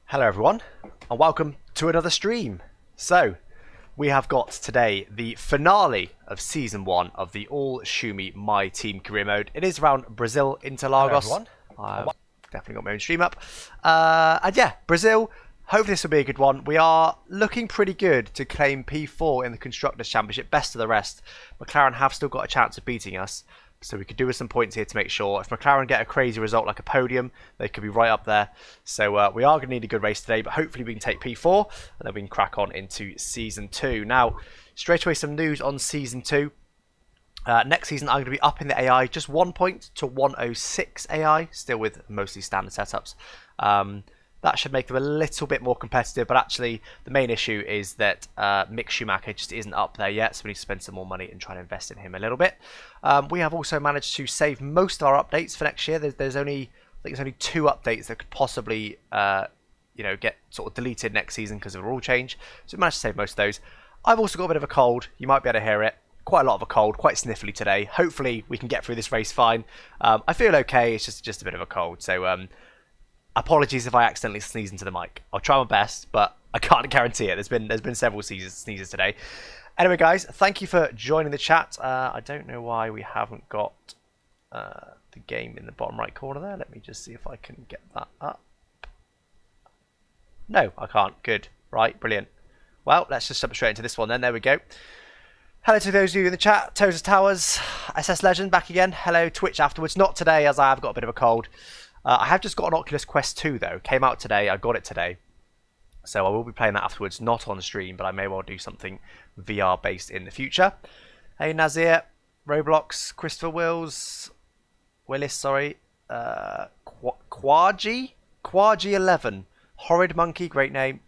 Hello everyone, and welcome to another stream. So, we have got today the finale of Season 1 of the All Schumi My Team career mode. It is around Brazil, Interlagos. Hello, I've definitely got my own stream up. And yeah, Brazil, hopefully this will be a good one. We are looking pretty good to claim P4 in the Constructors' Championship, best of the rest. McLaren have still got a chance of beating us. So we could do with some points here to make sure. If McLaren get a crazy result like a podium, they could be right up there. So we are going to need a good race today, but hopefully we can take P4 and then we can crack on into Season 2. Now, straight away some news on Season 2. Next season I'm going to be upping the AI just 1 point to 106 AI, still with mostly standard setups. That should make them a little bit more competitive, but actually the main issue is that SCHUMACHER just isn't up there yet, so we need to spend some more money and try to invest in him a little bit. We have also managed to save most of our updates for next year. There's only, I think there's only 2 updates that could possibly, get sort of deleted next season because of a rule change. So we managed to save most of those. I've also got a bit of a cold. You might be able to hear it. Quite a lot of a cold, quite sniffly today. Hopefully we can get through this race fine. I feel okay. It's just a bit of a cold. So apologies if I accidentally sneeze into the mic. I'll try my best, but I can't guarantee it. There's been several sneezes today. Anyway, guys, thank you for joining the chat. I don't know why we haven't got the game in the bottom right corner there. Let me just see if I can get that up. No, I can't. Good. Right, brilliant. Well, let's just jump straight into this one then. There we go. Hello to those of you in the chat. Toes Towers, SS Legend back again. Hello, Twitch afterwards. Not today, as I have got a bit of a cold. I have just got an Oculus Quest 2 though. Came out today. I got it today. So I will be playing that afterwards. Not on stream, but I may well do something VR based in the future. Hey Nazir, Roblox, Christopher Willis, sorry. Quaji11. Horrid Monkey, great name.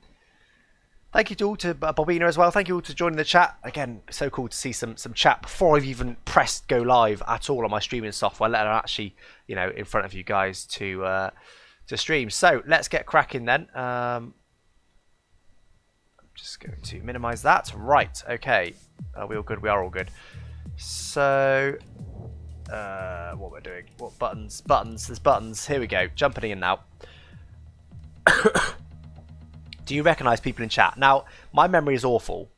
Thank you to all to Bobina as well. Thank you all to joining the chat. Again, so cool to see some chat before I've even pressed go live at all on my streaming software, let alone actually, in front of you guys to stream. So let's get cracking then. I'm just going to minimize that. Right, okay. Are we all good? We are all good. So what we're doing? What buttons? Buttons. There's buttons. Here we go. Jumping in now. Do you recognise people in chat? Now, my memory is awful.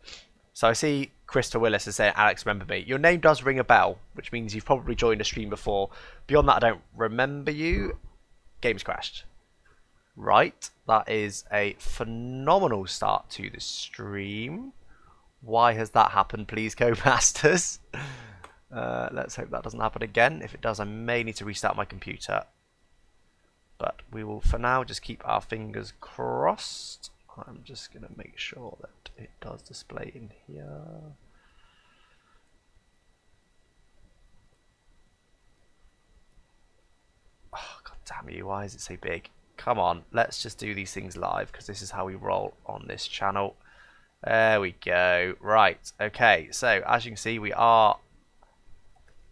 So I see Christopher Willis is saying, Alex, remember me. Your name does ring a bell, which means you've probably joined a stream before. Beyond that, I don't remember you. Game's crashed. Right. That is a phenomenal start to the stream. Why has that happened, please, Codemasters? Let's hope that doesn't happen again. If it does, I may need to restart my computer. But we will, for now, just keep our fingers crossed. I'm just going to make sure that it does display in here. Oh, God damn you, why is it so big? Come on, let's just do these things live, because this is how we roll on this channel. There we go. Right, okay, so as you can see, we are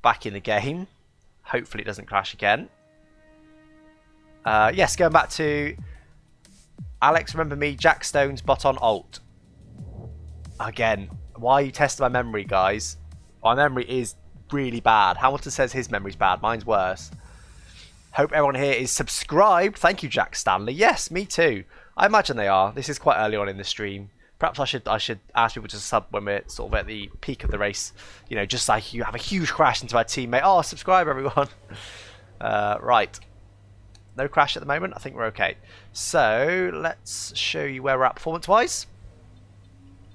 back in the game. Hopefully it doesn't crash again. Yes, going back to Alex, remember me, Jack Stones, bot on alt. Again, why are you testing my memory, guys? My memory is really bad. Hamilton says his memory's bad. Mine's worse. Hope everyone here is subscribed. Thank you, Jack Stanley. Yes, me too. I imagine they are. This is quite early on in the stream. Perhaps I should ask people to sub when we're sort of at the peak of the race. Just like you have a huge crash into our teammate. Oh, subscribe, everyone. Right. No crash at the moment. I think we're okay. So let's show you where we're at performance-wise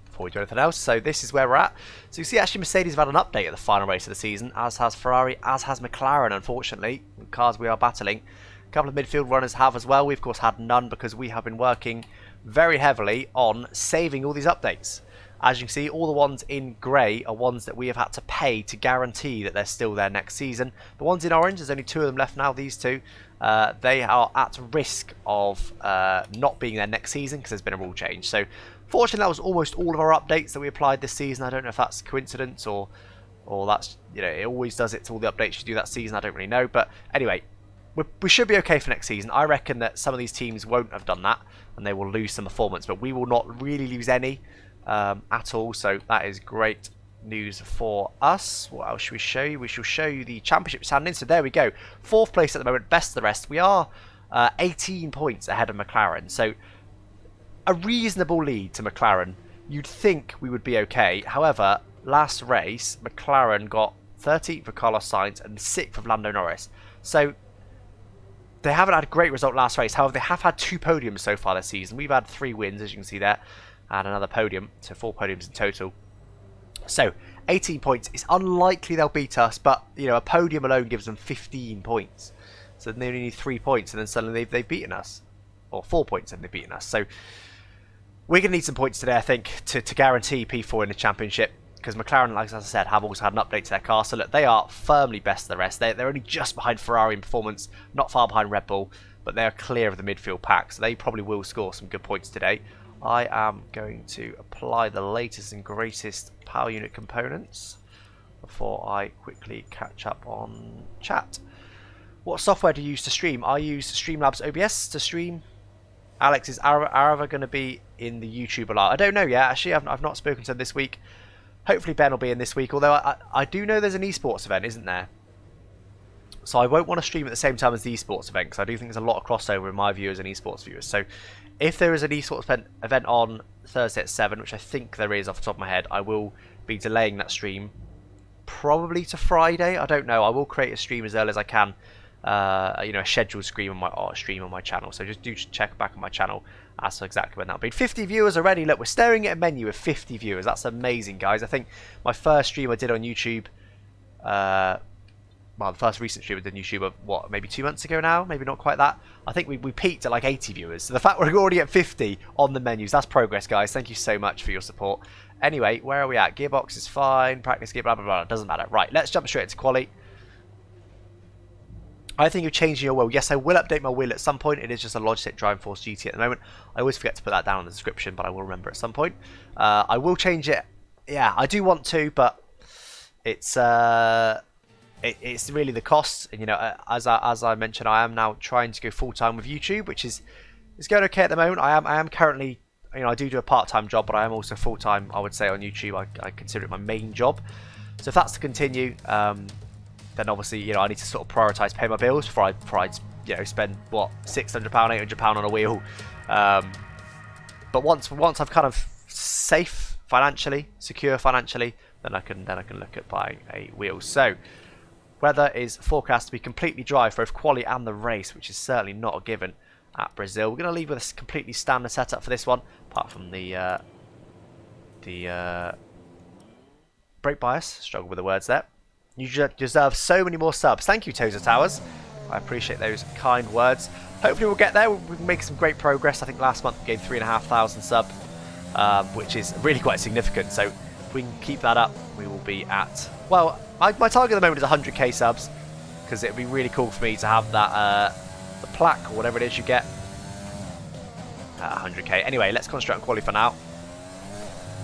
before we do anything else. So this is where we're at. So you see, actually, Mercedes have had an update at the final race of the season, as has Ferrari, as has McLaren, unfortunately. The cars we are battling. A couple of midfield runners have as well. We, of course, had none because we have been working very heavily on saving all these updates. As you can see, all the ones in grey are ones that we have had to pay to guarantee that they're still there next season. The ones in orange, there's only 2 of them left now, these 2. They are at risk of not being there next season because there's been a rule change. So, fortunately, that was almost all of our updates that we applied this season. I don't know if that's coincidence or that's, it always does it to all the updates you do that season. I don't really know. But anyway, we should be okay for next season. I reckon that some of these teams won't have done that and they will lose some performance, but we will not really lose any at all. So that is great news for us. What else should we show you? We shall show you the championship standings. So there we go. 4th place at the moment, best of the rest. We are 18 points ahead of McLaren. So a reasonable lead to McLaren. You'd think we would be okay. However, last race, McLaren got 13th for Carlos Sainz and 6th for Lando Norris. So they haven't had a great result last race. However, they have had 2 podiums so far this season. We've had 3 wins, as you can see there, and another podium. So 4 podiums in total. So 18 points. It's unlikely they'll beat us, but you know, a podium alone gives them 15 points. So they only need 3 points, and then suddenly they've beaten us, or 4 points, and they've beaten us. So we're going to need some points today, I think, to guarantee P4 in the championship. Because McLaren, like as I said, have also had an update to their car. So look, they are firmly best of the rest. They're only just behind Ferrari in performance, not far behind Red Bull, but they are clear of the midfield pack. So they probably will score some good points today. I am going to apply the latest and greatest power unit components before I quickly catch up on chat. What software do you use to stream? I use Streamlabs OBS to stream. Alex, is Arava going to be in the YouTube a lot? I don't know yet. Actually, I've not spoken to him this week. Hopefully Ben will be in this week, although I do know there's an esports event, isn't there? So I won't want to stream at the same time as the esports event, because I do think there's a lot of crossover in my viewers and esports viewers. So if there is an esports event on Thursday at 7, which I think there is off the top of my head, I will be delaying that stream probably to Friday. I don't know. I will create a stream as early as I can. You know, a scheduled stream on my channel. So just do check back on my channel as to exactly when that'll be. 50 viewers already. Look, we're staring at a menu with 50 viewers. That's amazing, guys. I think my first stream I did on YouTube, well, the first recent stream I did on YouTube of what, maybe 2 months ago now, maybe not quite that. I think we peaked at like 80 viewers. So the fact we're already at 50 on the menus, that's progress, guys. Thank you so much for your support. Anyway, where are we at? Gearbox is fine. Practice gear, blah blah blah. It doesn't matter. Right, let's jump straight into quali. I think you're changing your wheel. Yes, I will update my wheel at some point. It is just a Logitech Driving Force GT at the moment. I always forget to put that down in the description, but I will remember at some point. I will change it. Yeah, I do want to, but it's really the cost. And you know, as I mentioned, I am now trying to go full time with YouTube, which is going okay at the moment. I am currently, you know, I do a part-time job, but I am also full time. I would say on YouTube, I consider it my main job. So if that's to continue, then obviously, you know, I need to sort of prioritise pay my bills before I you know, spend what, £600, £800 on a wheel. But once I've kind of safe financially, secure financially, then I can look at buying a wheel. So weather is forecast to be completely dry for both quali and the race, which is certainly not a given at Brazil. We're going to leave with a completely standard setup for this one, apart from the brake bias. Struggle with the words there. You deserve so many more subs. Thank you, Tozer Towers. I appreciate those kind words. Hopefully we'll get there. We can make some great progress. I think last month we gained 3,500 subs, which is really quite significant. So if we can keep that up, we will be at... Well, my target at the moment is 100k subs, because it would be really cool for me to have that the plaque or whatever it is you get at 100k. Anyway, let's concentrate on quali for now.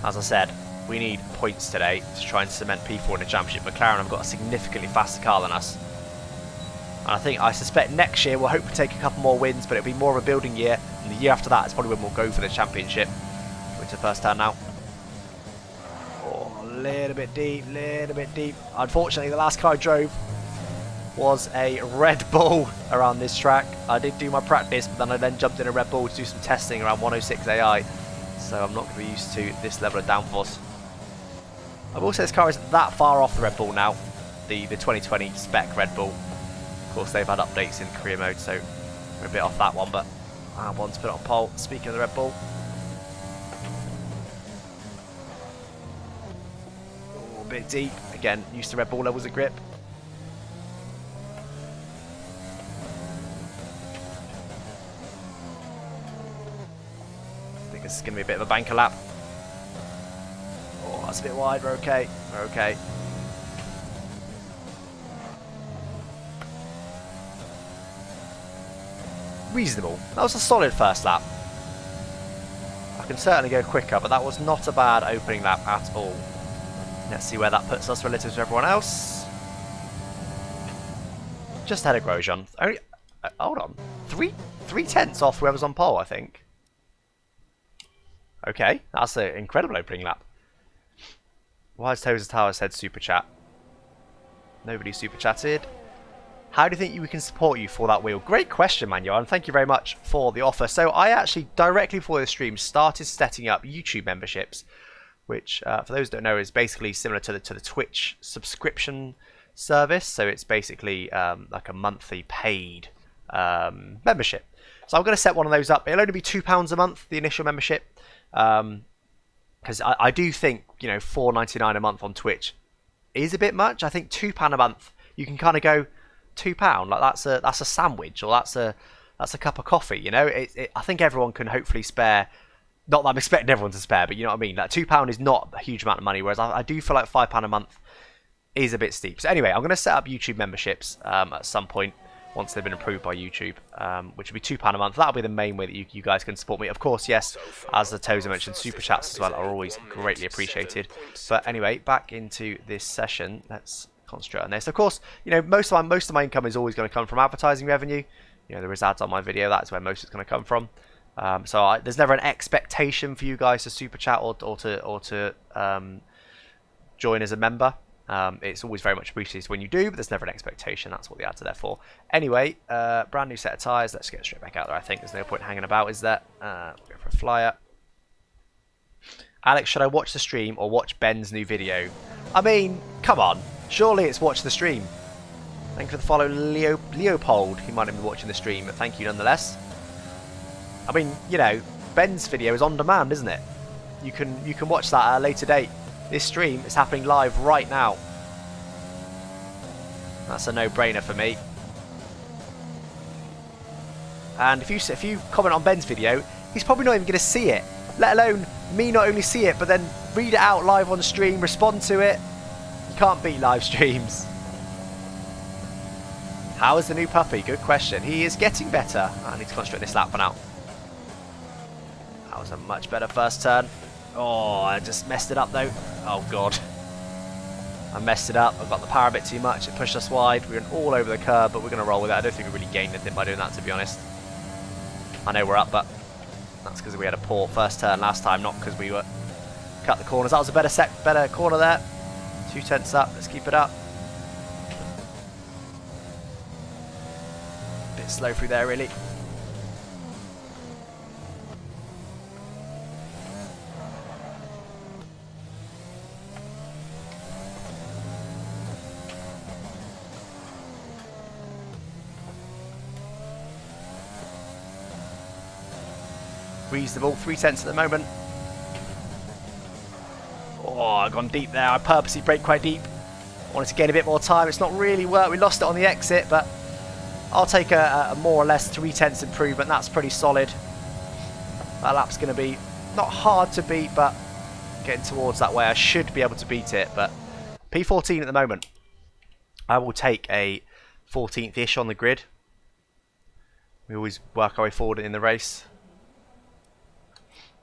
As I said, we need points today to try and cement P4 in the championship. McLaren have got a significantly faster car than us. And I suspect next year we'll hope to take a couple more wins, but it'll be more of a building year. And the year after that is probably when we'll go for the championship. Going to the first turn now. Oh, a little bit deep. Unfortunately, the last car I drove was a Red Bull around this track. I did do my practice, but then I then jumped in a Red Bull to do some testing around 106 AI. So I'm not going to be used to this level of downforce. I will say this car isn't that far off the Red Bull now, the 2020 spec Red Bull. Of course, they've had updates in career mode, so we're a bit off that one, but one's put it on pole. Speaking of the Red Bull, a bit deep. Again, used to Red Bull levels of grip. I think this is going to be a bit of a banker lap. That's a bit wide. We're okay. We're okay. Reasonable. That was a solid first lap. I can certainly go quicker, but that was not a bad opening lap at all. Let's see where that puts us relative to everyone else. Just ahead of Grosjean. Only, hold on. Three tenths off whoever's on pole, I think. Okay, that's an incredible opening lap. Why has Tozer Tower said super chat? Nobody super chatted. How do you think we can support you for that wheel? Great question, Manuel, and thank you very much for the offer. So I actually, directly before the stream, started setting up YouTube memberships, which, for those who don't know, is basically similar to the Twitch subscription service. So it's basically like a monthly paid membership. So I'm going to set one of those up. It'll only be £2 a month, the initial membership, because I do think, you know, £4.99 a month on Twitch is a bit much. I think £2 a month, you can kind of go £2, like that's a sandwich, or that's a cup of coffee. You know, I think everyone can hopefully spare. Not that I'm expecting everyone to spare, but you know what I mean. Like £2 is not a huge amount of money, whereas I do feel like £5 a month is a bit steep. So anyway, I'm going to set up YouTube memberships at some point once they've been approved by YouTube, which will be £2 a month. That'll be the main way that you guys can support me. Of course, yes, as the Tozer mentioned, super chats as well are always greatly appreciated. But anyway, back into this session. Let's concentrate on this. Of course, you know, most of my income is always going to come from advertising revenue. You know, there is ads on my video. That's where most is going to come from. So there's never an expectation for you guys to super chat or to join as a member. It's always very much appreciated when you do, but there's never an expectation. That's what the ads are there for. Anyway, brand new set of tyres. Let's get straight back out there. I think there's no point hanging about, is there? Go for a flyer. Alex, should I watch the stream or watch Ben's new video? I mean, come on. Surely it's watch the stream. Thank you for the follow, Leopold. He might not be watching the stream, but thank you nonetheless. I mean, you know, Ben's video is on demand, isn't it? You can watch that at a later date. This stream is happening live right now. That's a no-brainer for me. And if you comment on Ben's video, he's probably not even going to see it. Let alone me not only see it, but then read it out live on stream, respond to it. You can't beat live streams. How is the new puppy? Good question. He is getting better. I need to concentrate this lap for now. That was a much better first turn. Oh, I just messed it up though. Oh god. I messed it up. I got the power a bit too much. It pushed us wide. We went all over the curb, but we're going to roll with it. I don't think we really gained anything by doing that, to be honest. I know we're up, but that's because we had a poor first turn last time, not because we were cut the corners. That was a better corner there. 2 tenths up. Let's keep it up. Bit slow through there, really. Reasonable, 3 tenths at the moment. Oh, I've gone deep there. I purposely brake quite deep. Wanted to gain a bit more time. It's not really worked. We lost it on the exit, but I'll take a more or less 3 tenths improvement. That's pretty solid. That lap's going to be not hard to beat, but getting towards that way. I should be able to beat it, but P14 at the moment. I will take a 14th-ish on the grid. We always work our way forward in the race.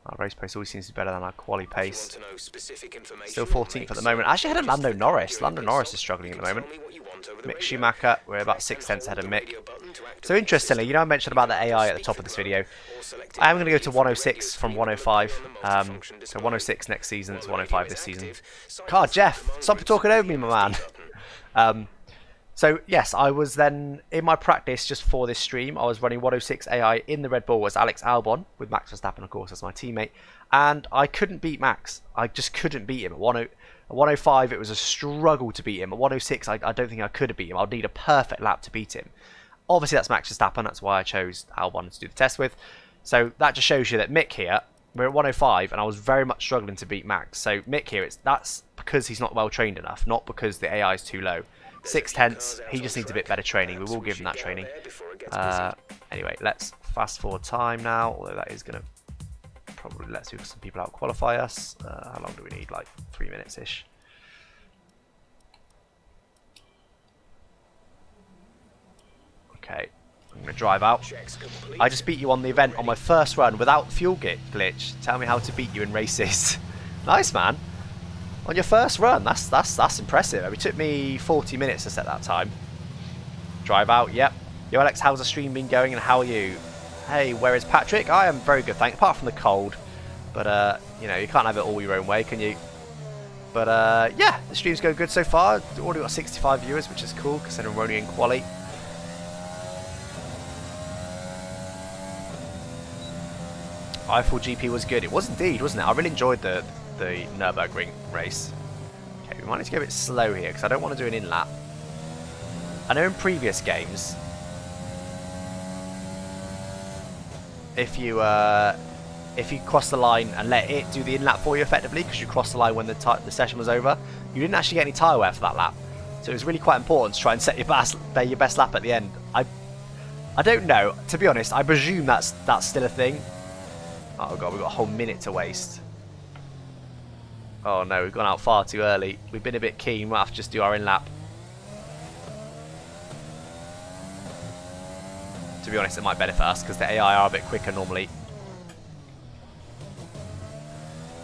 Our race pace always seems to be better than our quali pace. Still 14th at the moment. Actually ahead of Lando Norris. Lando Norris is struggling at the moment. Mick Schumacher, we're about 6 tenths ahead of Mick. So interestingly, you know I mentioned about the AI at the top of this video. I am going to go to 106 from 105. So 106 next season, it's 105 this season. God, Jeff, stop talking over me, my man. So yes, I was then, in my practice just for this stream, I was running 106 AI in the Red Bull as Alex Albon, with Max Verstappen of course as my teammate, and I couldn't beat Max. I just couldn't beat him. At 105 it was a struggle to beat him. At 106 I don't think I could have beat him. I'll need a perfect lap to beat him. Obviously that's Max Verstappen, that's why I chose Albon to do the test with. So that just shows you that Mick here, we're at 105 and I was very much struggling to beat Max. So Mick here, that's because he's not well trained enough, not because the AI is too low. 6 tenths, he just needs a bit better training. We will give him that training. Anyway, let's fast forward time now, although that is going to probably let some people out qualify us. How long do we need? Like 3 minutes-ish. Okay, I'm going to drive out. I just beat you on the event on my first run without fuel glitch. Tell me how to beat you in races. Nice, man. On your first run, that's impressive. It took me 40 minutes to set that time. Drive out, yep. Yo Alex, how's the stream been going and how are you? Hey, where is Patrick? I am very good, thanks, apart from the cold. But, you know, you can't have it all your own way, can you? But, yeah, the stream's going good so far. Already got 65 viewers, which is cool, considering we're only in quali. I thought GP was good. It was indeed, wasn't it? I really enjoyed the Nürburgring race. Okay, we might need to go a bit slow here because I don't want to do an in-lap. I know in previous games, if you cross the line and let it do the in-lap for you effectively, because you crossed the line when the session was over, you didn't actually get any tyre wear for that lap. So it was really quite important to try and set your best lap at the end. I don't know. To be honest, I presume that's still a thing. Oh god, we've got a whole minute to waste. Oh no, we've gone out far too early. We've been a bit keen. We'll have to just do our in-lap. To be honest, it might benefit us because the AI are a bit quicker normally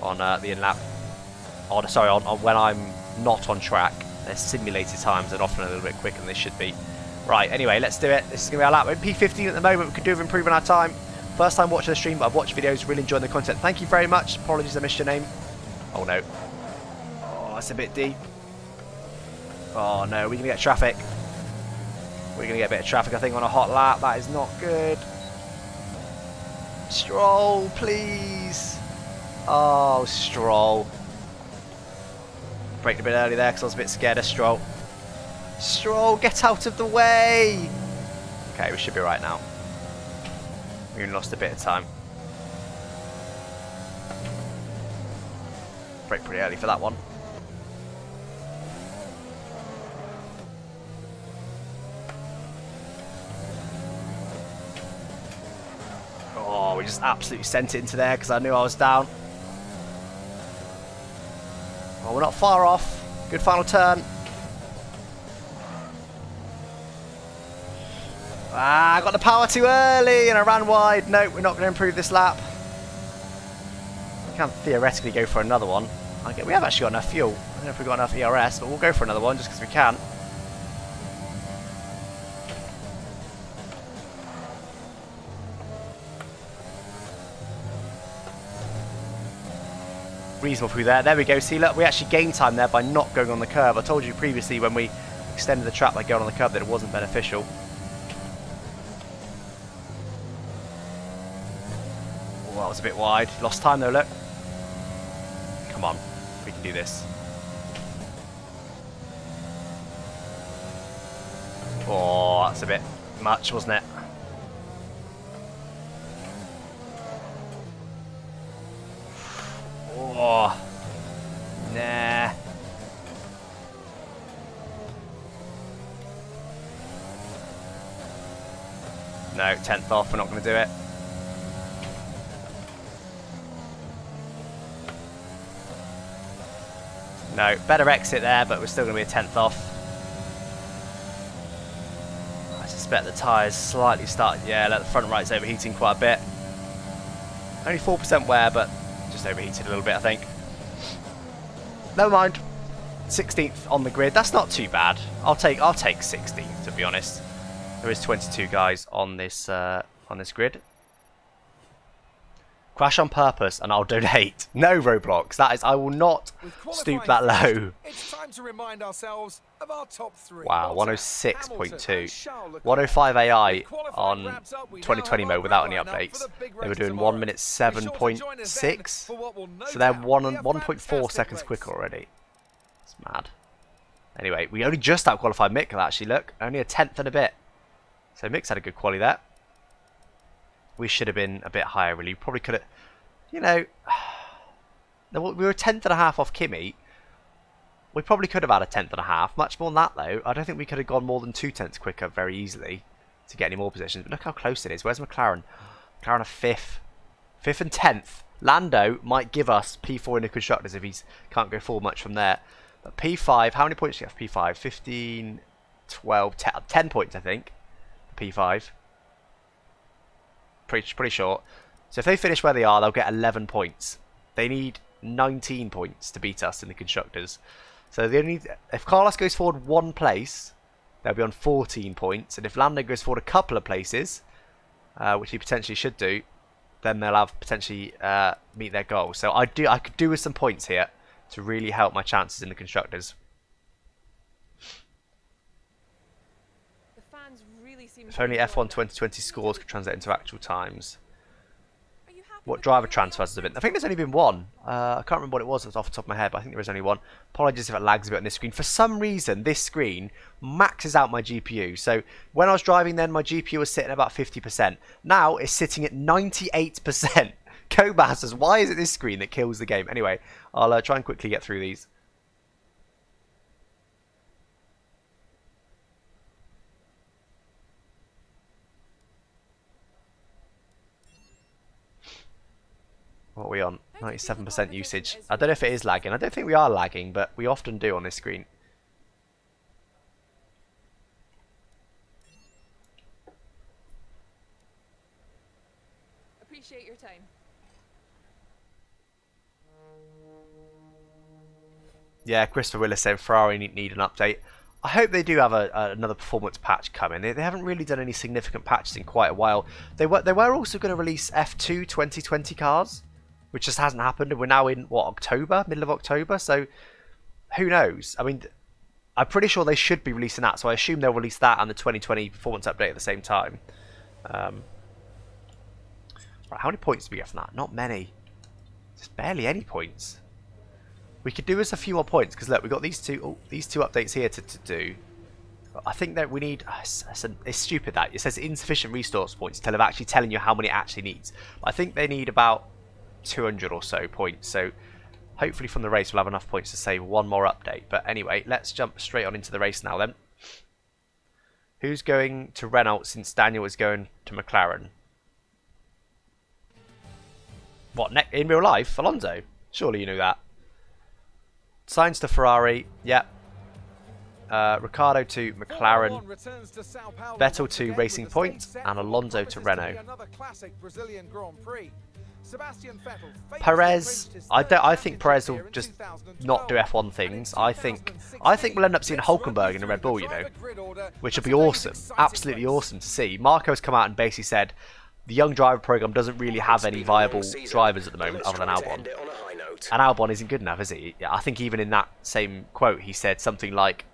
on the in-lap. Oh, sorry, on when I'm not on track. Their simulated times are often a little bit quicker than they should be. Right, anyway, let's do it. This is going to be our lap. We're in P15 at the moment. We could do with improving our time. First time watching the stream, but I've watched videos, really enjoying the content. Thank you very much. Apologies I missed your name. Oh no. Oh, that's a bit deep. Oh no, we're going to get traffic. We're going to get a bit of traffic, I think, on a hot lap. That is not good. Stroll, please. Oh, Stroll. Braked a bit early there because I was a bit scared of Stroll. Stroll, get out of the way! Okay, we should be right now. We only lost a bit of time. Braked pretty early for that one. Oh, we just absolutely sent it into there because I knew I was down. Oh, we're not far off. Good final turn. Ah, I got the power too early and I ran wide. No, we're not going to improve this lap. We can theoretically go for another one. We have actually got enough fuel. I don't know if we've got enough ERS, but we'll go for another one just because we can. Reasonable through there. There we go. See, look, we actually gained time there by not going on the curve. I told you previously when we extended the track by going on the curve that it wasn't beneficial. Oh, that was a bit wide. Lost time though, look. Come on. We can do this. Oh, that's a bit much, wasn't it? Oh, nah. No, 10th off, we're not going to do it. No, better exit there, but we're still going to be a 10th off. I suspect the tyres slightly started, yeah, the front right's overheating quite a bit. Only 4% wear, but just overheated a little bit, I think. Never mind. 16th on the grid. That's not too bad. I'll take 16th, to be honest. There is 22 guys on this grid. Crash on purpose and I'll donate. No Roblox. That is, I will not stoop that low. It's time to remind ourselves of our top three. Wow, 106.2. 105 AI on 2020 mode without any updates. They were doing 1 minute 7.6. So they're 1.4 seconds quicker already. It's mad. Anyway, we only just out-qualified Mick, actually, look. Only a 10th and a bit. So Mick's had a good quali there. We should have been a bit higher, really. We probably could have, you know, we were a 10th and a half off Kimi. We probably could have had a 10th and a half. Much more than that, though. I don't think we could have gone more than 2 tenths quicker very easily to get any more positions. But look how close it is. Where's McLaren? McLaren are 5th. 5th and 10th. Lando might give us P4 in the constructors if he can't go forward much from there. But P5, how many points do you have for P5? 15, 12, 10 points, I think. P5. Pretty short. So if they finish where they are, they'll get 11 points. They need 19 points to beat us in the constructors. So they only, if Carlos goes forward 1 place, they'll be on 14 points. And if Lando goes forward a couple of places, which he potentially should do, then they'll have potentially meet their goal. So I could do with some points here to really help my chances in the constructors. If only F1 2020 scores could translate into actual times. what driver transfers there have been. I think there's only been one. I can't remember what it was off the top of my head, but I think there is only one. Apologies if it lags a bit on this screen. For some reason, this screen maxes out my GPU. So when I was driving then, my GPU was sitting at about 50%. Now it's sitting at 98%. Codemasters, why is it this screen that kills the game? Anyway, I'll try and quickly get through these. What are we on? 97% usage. I don't know if it is lagging. I don't think we are lagging, but we often do on this screen. Appreciate your time. Yeah, Christopher Willis said Ferrari need an update. I hope they do have another performance patch coming. They haven't really done any significant patches in quite a while. They were also going to release F2 2020 cars, which just hasn't happened. And we're now in, what, October? Middle of October? So, who knows? I mean, I'm pretty sure they should be releasing that. So I assume they'll release that and the 2020 performance update at the same time. Right, how many points do we get from that? Not many. Just barely any points. We could do us a few more points because look, we've got these two updates here to do. I think that we need. It's stupid that it says insufficient resource points instead of actually telling you how many it actually needs. I think they need about 200 or so points. So hopefully from the race we'll have enough points to save one more update. But anyway, let's jump straight on into the race now then. Who's going to Renault since Daniel is going to McLaren? What, in real life? Alonso? Surely you knew that. Signs to Ferrari, yep. Ricciardo to McLaren, Vettel to Racing Point, and Alonso to Renault. Perez, I think Perez will just not do F1 things. I think we'll end up seeing Hulkenberg in a Red Bull, you know, which would be awesome, absolutely awesome to see. Marco's come out and basically said the young driver program doesn't really have any viable drivers at the moment other than Albon. And Albon isn't good enough, is he? I think even in that same quote, he said something like,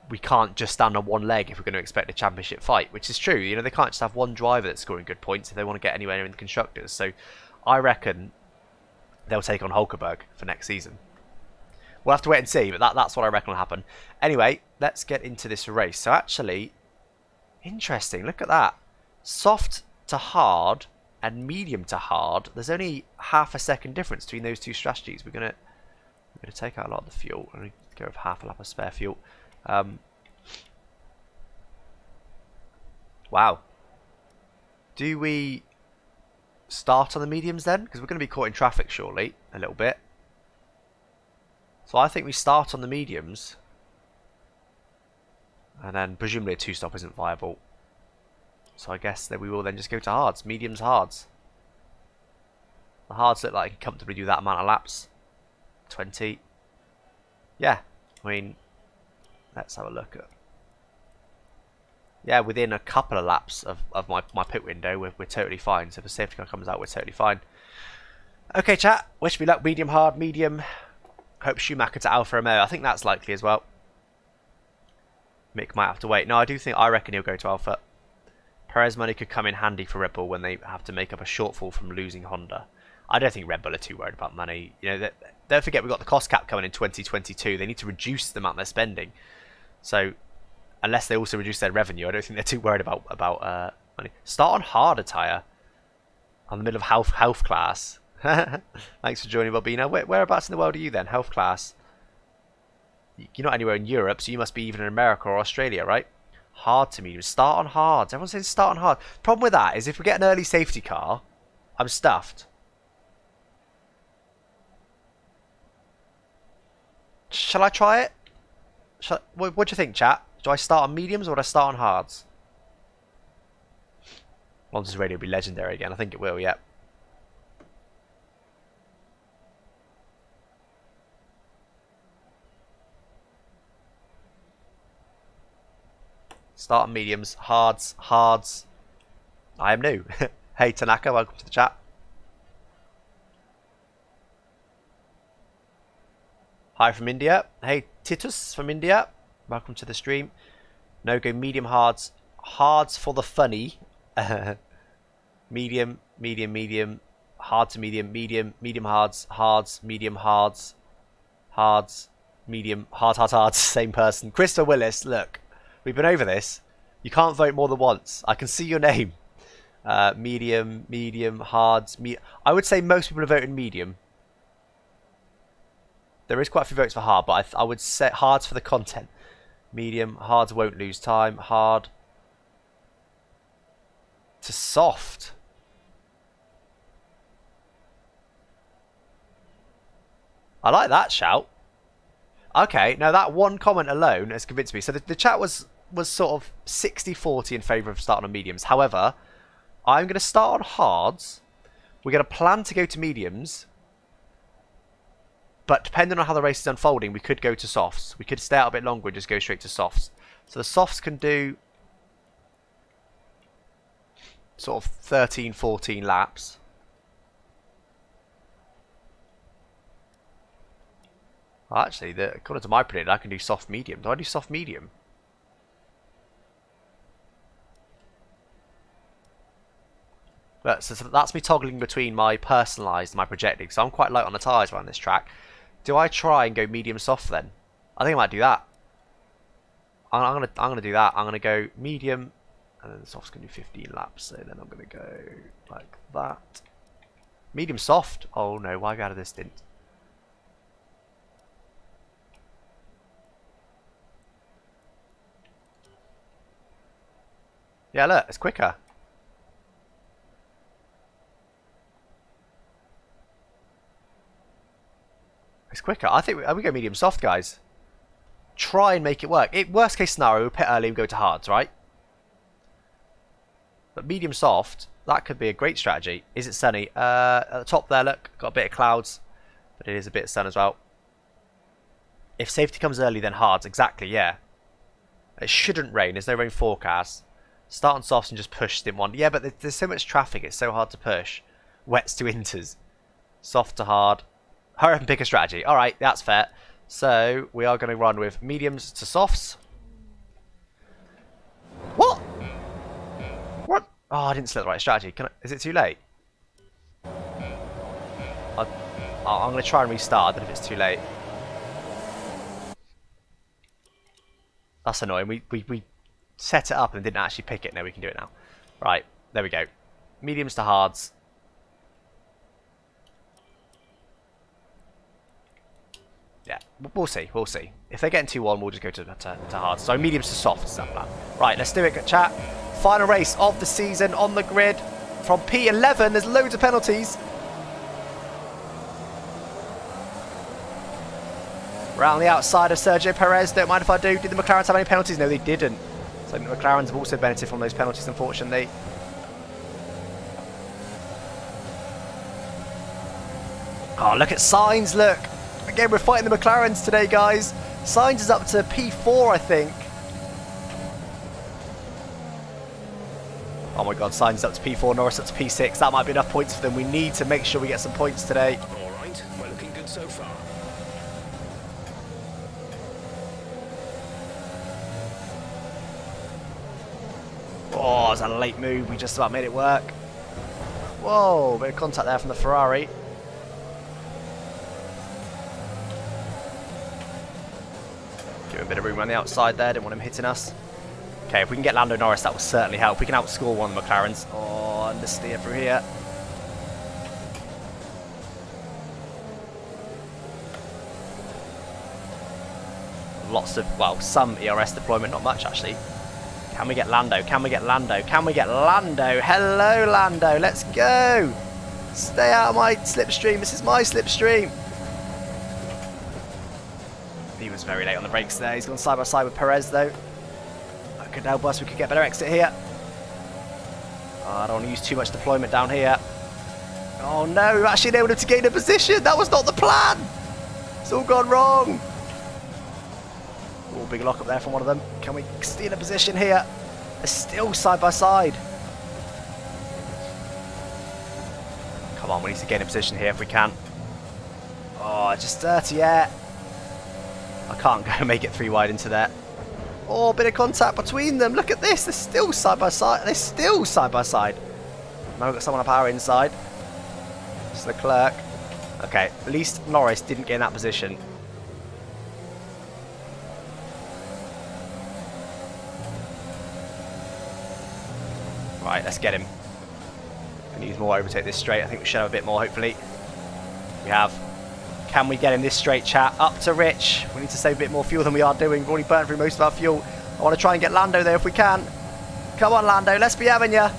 we can't just stand on one leg if we're going to expect a championship fight, which is true. You know, they can't just have one driver that's scoring good points if they want to get anywhere in the constructors. So I reckon they'll take on Hulkenberg for next season. We'll have to wait and see, but that's what I reckon will happen. Anyway, let's get into this race. So actually, interesting. Look at that. Soft to hard and medium to hard. There's only half a second difference between those two strategies. We're gonna take out a lot of the fuel. I'm gonna go with half a lap of spare fuel. Wow. Do we start on the mediums then? Because we're going to be caught in traffic surely a little bit. So I think we start on the mediums. And then presumably a two-stop isn't viable. So I guess that we will then just go to hards. Mediums, hards. The hards look like I can comfortably do that amount of laps. 20. Yeah. I mean, let's have a look at. Yeah, within a couple of laps of my pit window, we're totally fine. So if the safety car comes out, we're totally fine. Okay, chat. Wish me luck. Medium, hard, medium. Hope Schumacher to Alfa Romeo. I think that's likely as well. Mick might have to wait. No, I reckon he'll go to Alfa. Perez money could come in handy for Red Bull when they have to make up a shortfall from losing Honda. I don't think Red Bull are too worried about money. You know, don't forget we've got the cost cap coming in 2022. They need to reduce the amount they're spending. So, unless they also reduce their revenue, I don't think they're too worried about money. Start on harder tyre. On the middle of health class. Thanks for joining, Bobina. Whereabouts in the world are you then? Health class. You're not anywhere in Europe, so you must be even in America or Australia, right? Hard to medium. Start on hard. Everyone says start on hard. Problem with that is if we get an early safety car, I'm stuffed. Shall I try it? What do you think, chat? Do I start on mediums or do I start on hards? Monsters Radio will be legendary again. I think it will, yeah. Start on mediums, hards, hards. I am new. Hey Tanaka, welcome to the chat. Hi from India. Hey Titus from India. Welcome to the stream. No go medium hards. Hards for the funny. Medium, medium, medium, hard to medium, medium, medium hards, hards, medium hards, hards, medium, hard, hard, hard, same person. Christopher Willis, look, we've been over this. You can't vote more than once. I can see your name. Medium, medium, hards, I would say most people have voted medium. There is quite a few votes for hard, but I would say hards for the content. Medium, hards won't lose time, hard to soft. I like that shout. Okay, now that one comment alone has convinced me. So the chat was sort of 60-40 in favour of starting on mediums. However, I'm going to start on hards. We're going to plan to go to mediums. But depending on how the race is unfolding, we could go to softs. We could stay out a bit longer and just go straight to softs. So the softs can do sort of 13, 14 laps. Well, actually, according to my prediction, I can do soft medium. Do I do soft medium? So that's me toggling between my personalised and my projected. So I'm quite light on the tyres around this track. Do I try and go medium soft then? I think I might do that. I'm gonna do that. I'm gonna go medium, and then the soft's gonna do 15 laps. So then I'm gonna go like that. Medium soft. Oh no, why go out of this stint? Yeah, look, it's quicker. It's quicker. I think we go medium soft, guys. Try and make it work. Worst case scenario, we pit early and go to hards, right? But medium soft, that could be a great strategy. Is it sunny? At the top there, look, got a bit of clouds, but it is a bit of sun as well. If safety comes early, then hards. Exactly, yeah. It shouldn't rain. There's no rain forecast. Start on softs and just push stint one. Yeah, but there's so much traffic. It's so hard to push. Wets to inters. Soft to hard. Hurry up and pick a strategy. All right, that's fair. So we are going to run with mediums to softs. What? What? Oh, I didn't select the right strategy. Is it too late? I'm going to try and restart, but if it's too late. That's annoying. We set it up and didn't actually pick it. Now we can do it now. Right, there we go. Mediums to hards. Yeah, we'll see. We'll see. If they're getting 2-1, we'll just go to hards. So mediums to softs is that plan. Right, let's do it, chat. Final race of the season on the grid from P11. There's loads of penalties. Around the outside of Sergio Perez. Don't mind if I do. Did the McLarens have any penalties? No, they didn't. So the McLarens have also benefited from those penalties, unfortunately. Oh, look at Sainz, look. Again, we're fighting the McLarens today, guys. Sainz is up to P4, I think. Oh my god, Sainz is up to P4, Norris up to P6. That might be enough points for them. We need to make sure we get some points today. All right, we're looking good so far. Oh, it was a late move. We just about made it work. Whoa, bit of contact there from the Ferrari. Give him a bit of room around the outside there. Didn't want him hitting us. Okay, if we can get Lando Norris, that will certainly help. We can outscore one of the McLarens. Oh, understeer through here. Lots of, well, some ERS deployment, not much actually. Can we get Lando? Can we get Lando? Can we get Lando? Hello, Lando. Let's go. Stay out of my slipstream. This is my slipstream. He was very late on the brakes there. He's gone side by side with Perez, though. That could help us. We could get better exit here. Oh, I don't want to use too much deployment down here. Oh, no. We've actually enabled him to gain a position. That was not the plan. It's all gone wrong. Oh, big lock up there from one of them. Can we steal a position here? They're still side by side. Come on, we need to gain a position here if we can. Oh, just dirty air. I can't go and make it 3 wide into there. Oh, bit of contact between them. Look at this. They're still side by side. They're still side by side. Now we've got someone up our inside. It's the clerk. Okay, at least Norris didn't get in that position. Right, let's get him. We need more, overtake this straight. I think we should have a bit more, hopefully. We have. Can we get him this straight, chat? Up to Rich. We need to save a bit more fuel than we are doing. We've already burnt through most of our fuel. I want to try and get Lando there if we can. Come on, Lando. Let's be having ya.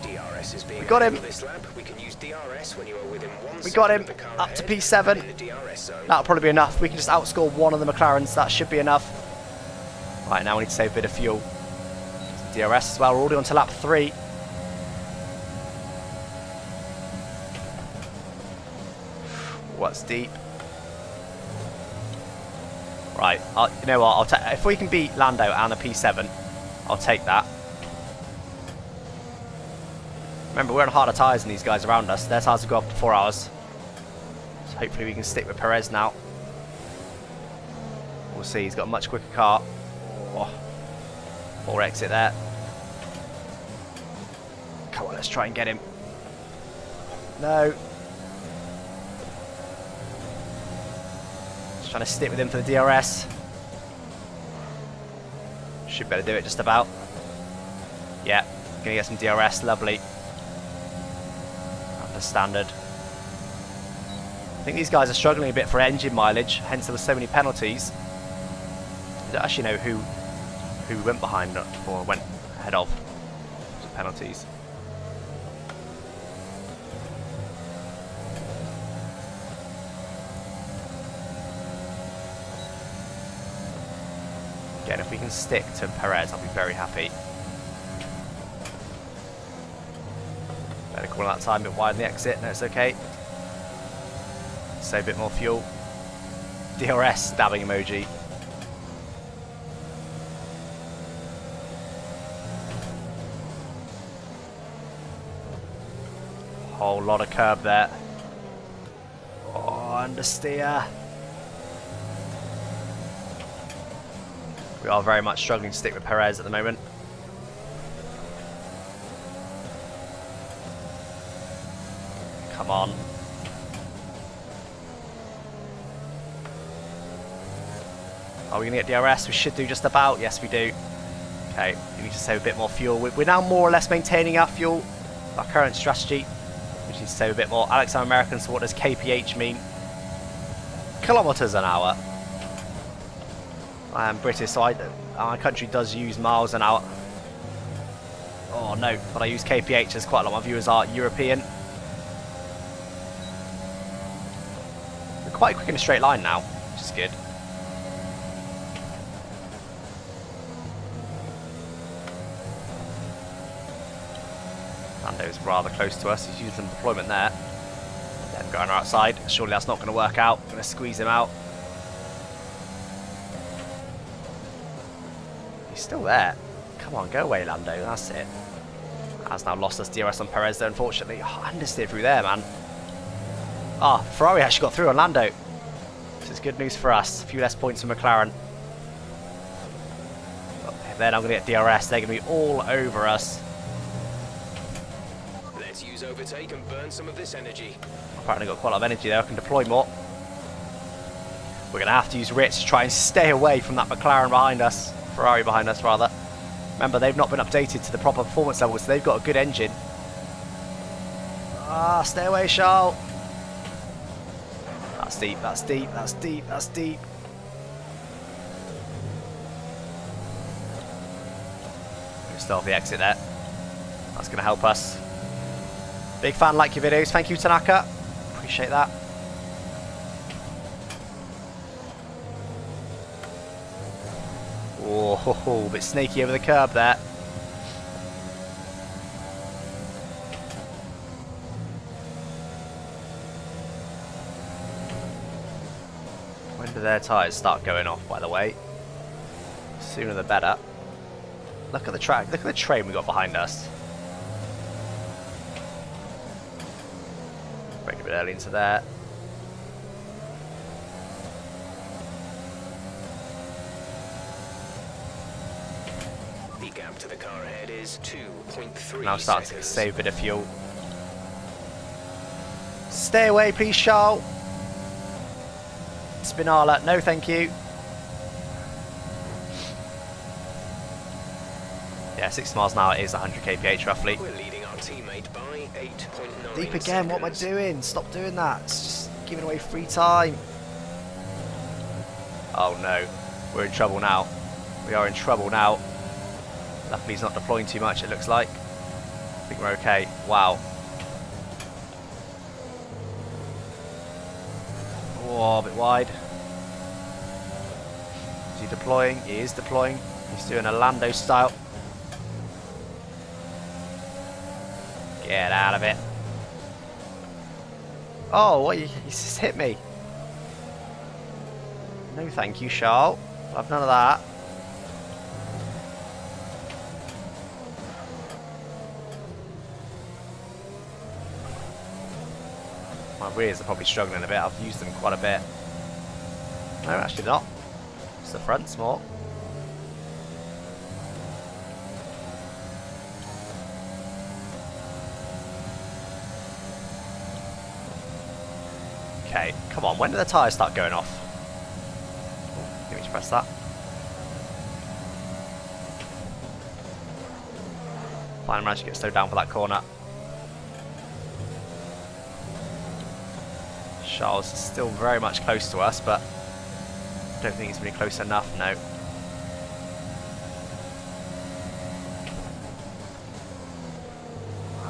DRS is being We got him. this lap. We can use DRS when you are within 1 We got him. second of the car Up to ahead P7. in the DRS zone. That'll probably be enough. We can just outscore one of the McLarens. That should be enough. Right, now we need to save a bit of fuel. Some DRS as well. We're already on to lap 3. What's deep? Right, you know what? I'll take if we can beat Lando and a P7, I'll take that. Remember, we're on harder tyres than these guys around us. Their tyres will go up to 4 hours. So hopefully we can stick with Perez now. We'll see. He's got a much quicker car. Oh, poor exit there. Come on, let's try and get him. No. Just trying to stick with him for the DRS. Should better do it just about. Yeah, gonna get some DRS, lovely. Up to standard. I think these guys are struggling a bit for engine mileage, hence there were so many penalties. I don't actually know who went behind or went ahead of the penalties. Again, if we can stick to Perez, I'll be very happy. Better call that time, a bit wide in the exit. No, it's okay. Save a bit more fuel. DRS stabbing emoji. Whole lot of curb there. Oh, understeer. We are very much struggling to stick with Perez at the moment. Come on. Are we going to get DRS? We should do just about. Yes, we do. Okay, we need to save a bit more fuel. We're now more or less maintaining our fuel, our current strategy. We just need to save a bit more. Alex, I'm American, so what does kph mean? Kilometers an hour. I am British, so our country does use miles an hour. Oh no, but I use kph as quite a lot of my viewers are European. We're quite quick in a straight line now, which is good. Lando's rather close to us. He's using some deployment there. Then going outside. Surely that's not going to work out. I'm going to squeeze him out. He's still there. Come on, go away, Lando. That's it. Has now lost us DRS on Perez though, unfortunately. Oh, understeered through there, man. Ah, Ferrari actually got through on Lando. This is good news for us. A few less points for McLaren. But then I'm going to get DRS. They're going to be all over us. Let's use overtake and burn some of this energy. I've apparently got quite a lot of energy there. I can deploy more. We're going to have to use Ritz to try and stay away from that McLaren behind us. Ferrari behind us, rather. Remember, they've not been updated to the proper performance levels, so they've got a good engine. Ah, stay away, Charles. That's deep, that's deep, that's deep, that's deep. Still off the exit there. That's going to help us. Big fan, like your videos. Thank you, Tanaka. Appreciate that. Oh, a bit snaky over the curb there. When do their tyres start going off, by the way? Sooner the better. Look at the track. Look at the train we got behind us. Break a bit early into there. The gap to the car ahead is 2.3 Now starting to seconds. save a bit of fuel. Stay away, please, Charles. Spinala, no thank you. Yeah, 60 miles an hour is 100 kph roughly. We're leading our teammate by 8.9 Deep again, what am I seconds. doing? Stop doing that. It's just giving away free time. Oh no, we're in trouble now. We are in trouble now. Luckily he's not deploying too much, it looks like. I think we're okay. Wow. Oh, a bit wide. Is he deploying? He is deploying. He's doing a Lando style. Get out of it. Oh, what? He just hit me. No thank you, Charles. I'll have none of that. My rears are probably struggling a bit. I've used them quite a bit. No, actually not. It's the fronts more. Okay, come on. When do the tyres start going off? Oh, give me to press that. Finally managed to get slowed down for that corner. Charles is still very much close to us, but I don't think he's really close enough, no.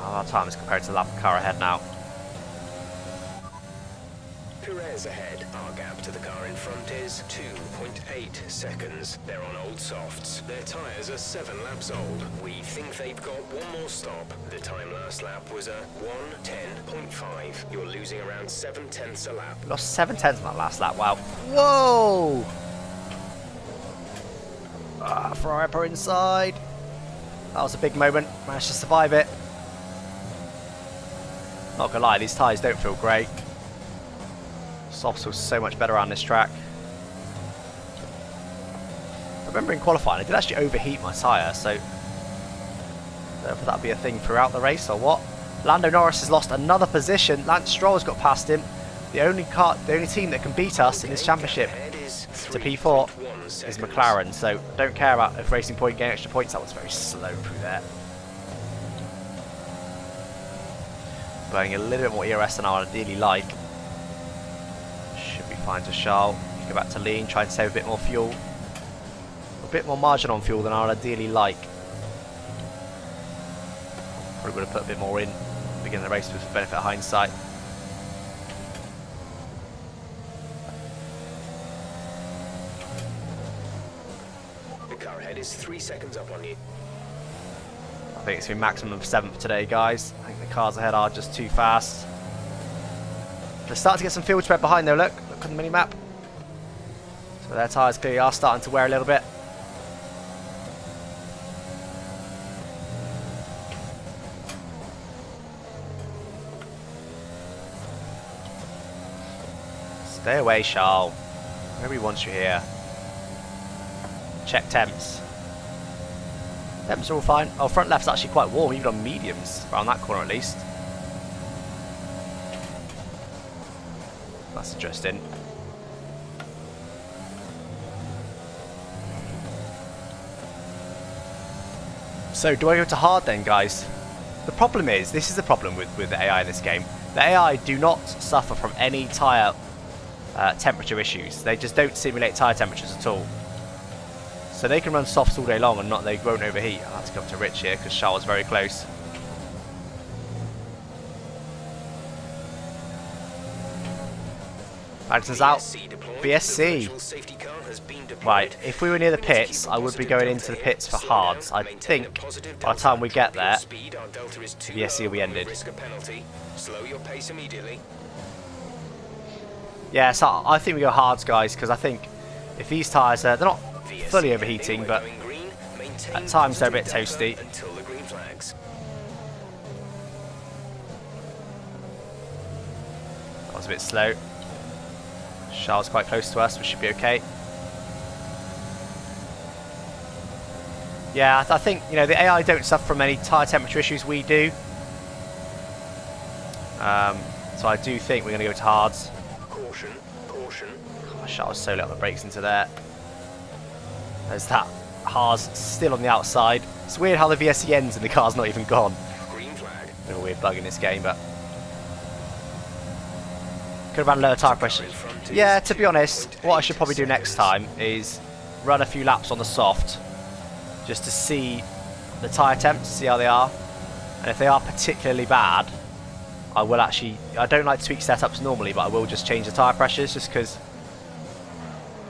Our time is compared to the lap car ahead now. Perez ahead. Our gap to the car in front is 2.8 seconds. They're on old softs. Their tyres are 7 laps old. We think they've got one more stop. The time last lap was a 1:10.5. You're losing around 7/10 a lap. We lost 7/10 on that last lap, wow. Whoa! Ferrari upper inside. That was a big moment. Managed to survive it. Not gonna lie, these tyres don't feel great. Softs feel so much better on this track. I remember in qualifying, I did actually overheat my tyre, so I don't know if that'll be a thing throughout the race or what. Lando Norris has lost another position. Lance Stroll's got past him. The only team that can beat us in this championship to P4 is McLaren, so don't care about if Racing Point getting extra points. That was very slow through there. Blowing a little bit more ERS than I would ideally like. Should be fine to Charles. Go back to lean, try and save a bit more fuel. A bit more margin on fuel than I would ideally like. Probably would have put a bit more in at the beginning of the race with the benefit of hindsight. The car ahead is 3 seconds up on you. I think it's been maximum of 7th today, guys. I think the cars ahead are just too fast. They're starting to get some field spread behind though, look on the mini-map. So their tyres clearly are starting to wear a little bit. Stay away, Charles. Nobody wants you here. Check temps. Temps are all fine. Oh, front left's actually quite warm, even on mediums, around that corner at least. That's interesting. So, do I go to hard then, guys? The problem is, this is the problem with the AI in this game. The AI do not suffer from any tyre temperature issues. They just don't simulate tyre temperatures at all. So they can run softs all day long and they won't overheat. I'll have to come to Rich here because Charles is very close. Magnussen's out. BSC. Right, if we were near the pits, I would be going into the pits for hards. I think by the time we get there, BSC will be ended. Yeah, so I think we go hards, guys, because I think if these tyres, they're not fully overheating, but at times they're a bit toasty. That was a bit slow. Charles quite close to us, we should be okay. Yeah, I think, you know, the AI don't suffer from any tyre temperature issues we do. So I do think we're going to go to hards. Caution, caution. Gosh, I was so let the brakes into there. There's that hards still on the outside. It's weird how the VSC ends and the car's not even gone. Green flag. Bit of a weird bug in this game, but could have run lower tyre pressure. Yeah, to be honest, what I should probably do next time is run a few laps on the soft, just to see the tyre temps, see how they are, and if they are particularly bad, I will actually. I don't like to tweak setups normally, but I will just change the tyre pressures, just because.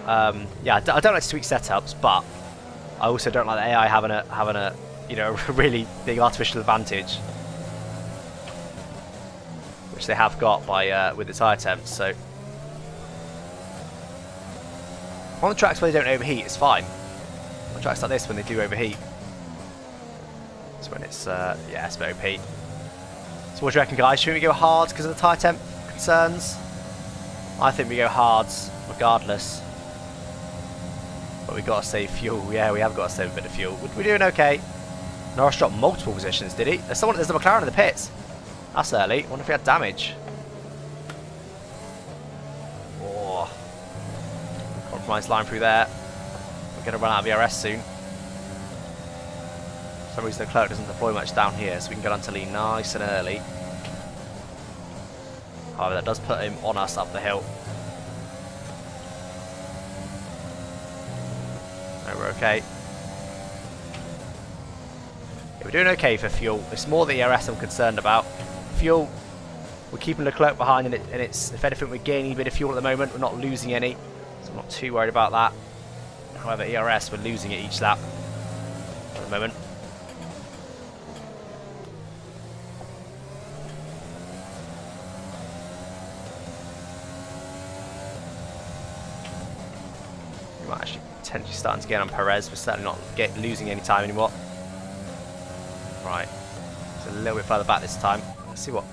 Yeah, I don't like to tweak setups, but I also don't like the AI having a you know, a really big artificial advantage, which they have got by with the tyre temps. So on the tracks where they don't overheat, it's fine. On tracks like this, when they do overheat, it's when it's yeah, it's OP. So what do you reckon, guys? Should we go hards because of the tyre temp concerns? I think we go hards regardless. But we got to save fuel. Yeah, we have got to save a bit of fuel. We're doing okay. Norris dropped multiple positions, did he? There's a McLaren in the pits. That's early. I wonder if he had damage. Oh. Compromise line through there. We're going to run out of ERS soon. For some reason the clerk doesn't deploy much down here, so we can get onto lean nice and early. However, that does put him on us up the hill. No, we're okay. Yeah, we're doing okay for fuel. It's more the ERS I'm concerned about. Fuel, we're keeping Leclerc behind, and it's, if anything, we're gaining a bit of fuel at the moment. We're not losing any, so I'm not too worried about that. However, ERS, we're losing it each lap at the moment. We might actually potentially starting to get on Perez. We're certainly not losing any time anymore. Right, it's a little bit further back this time. Let's see what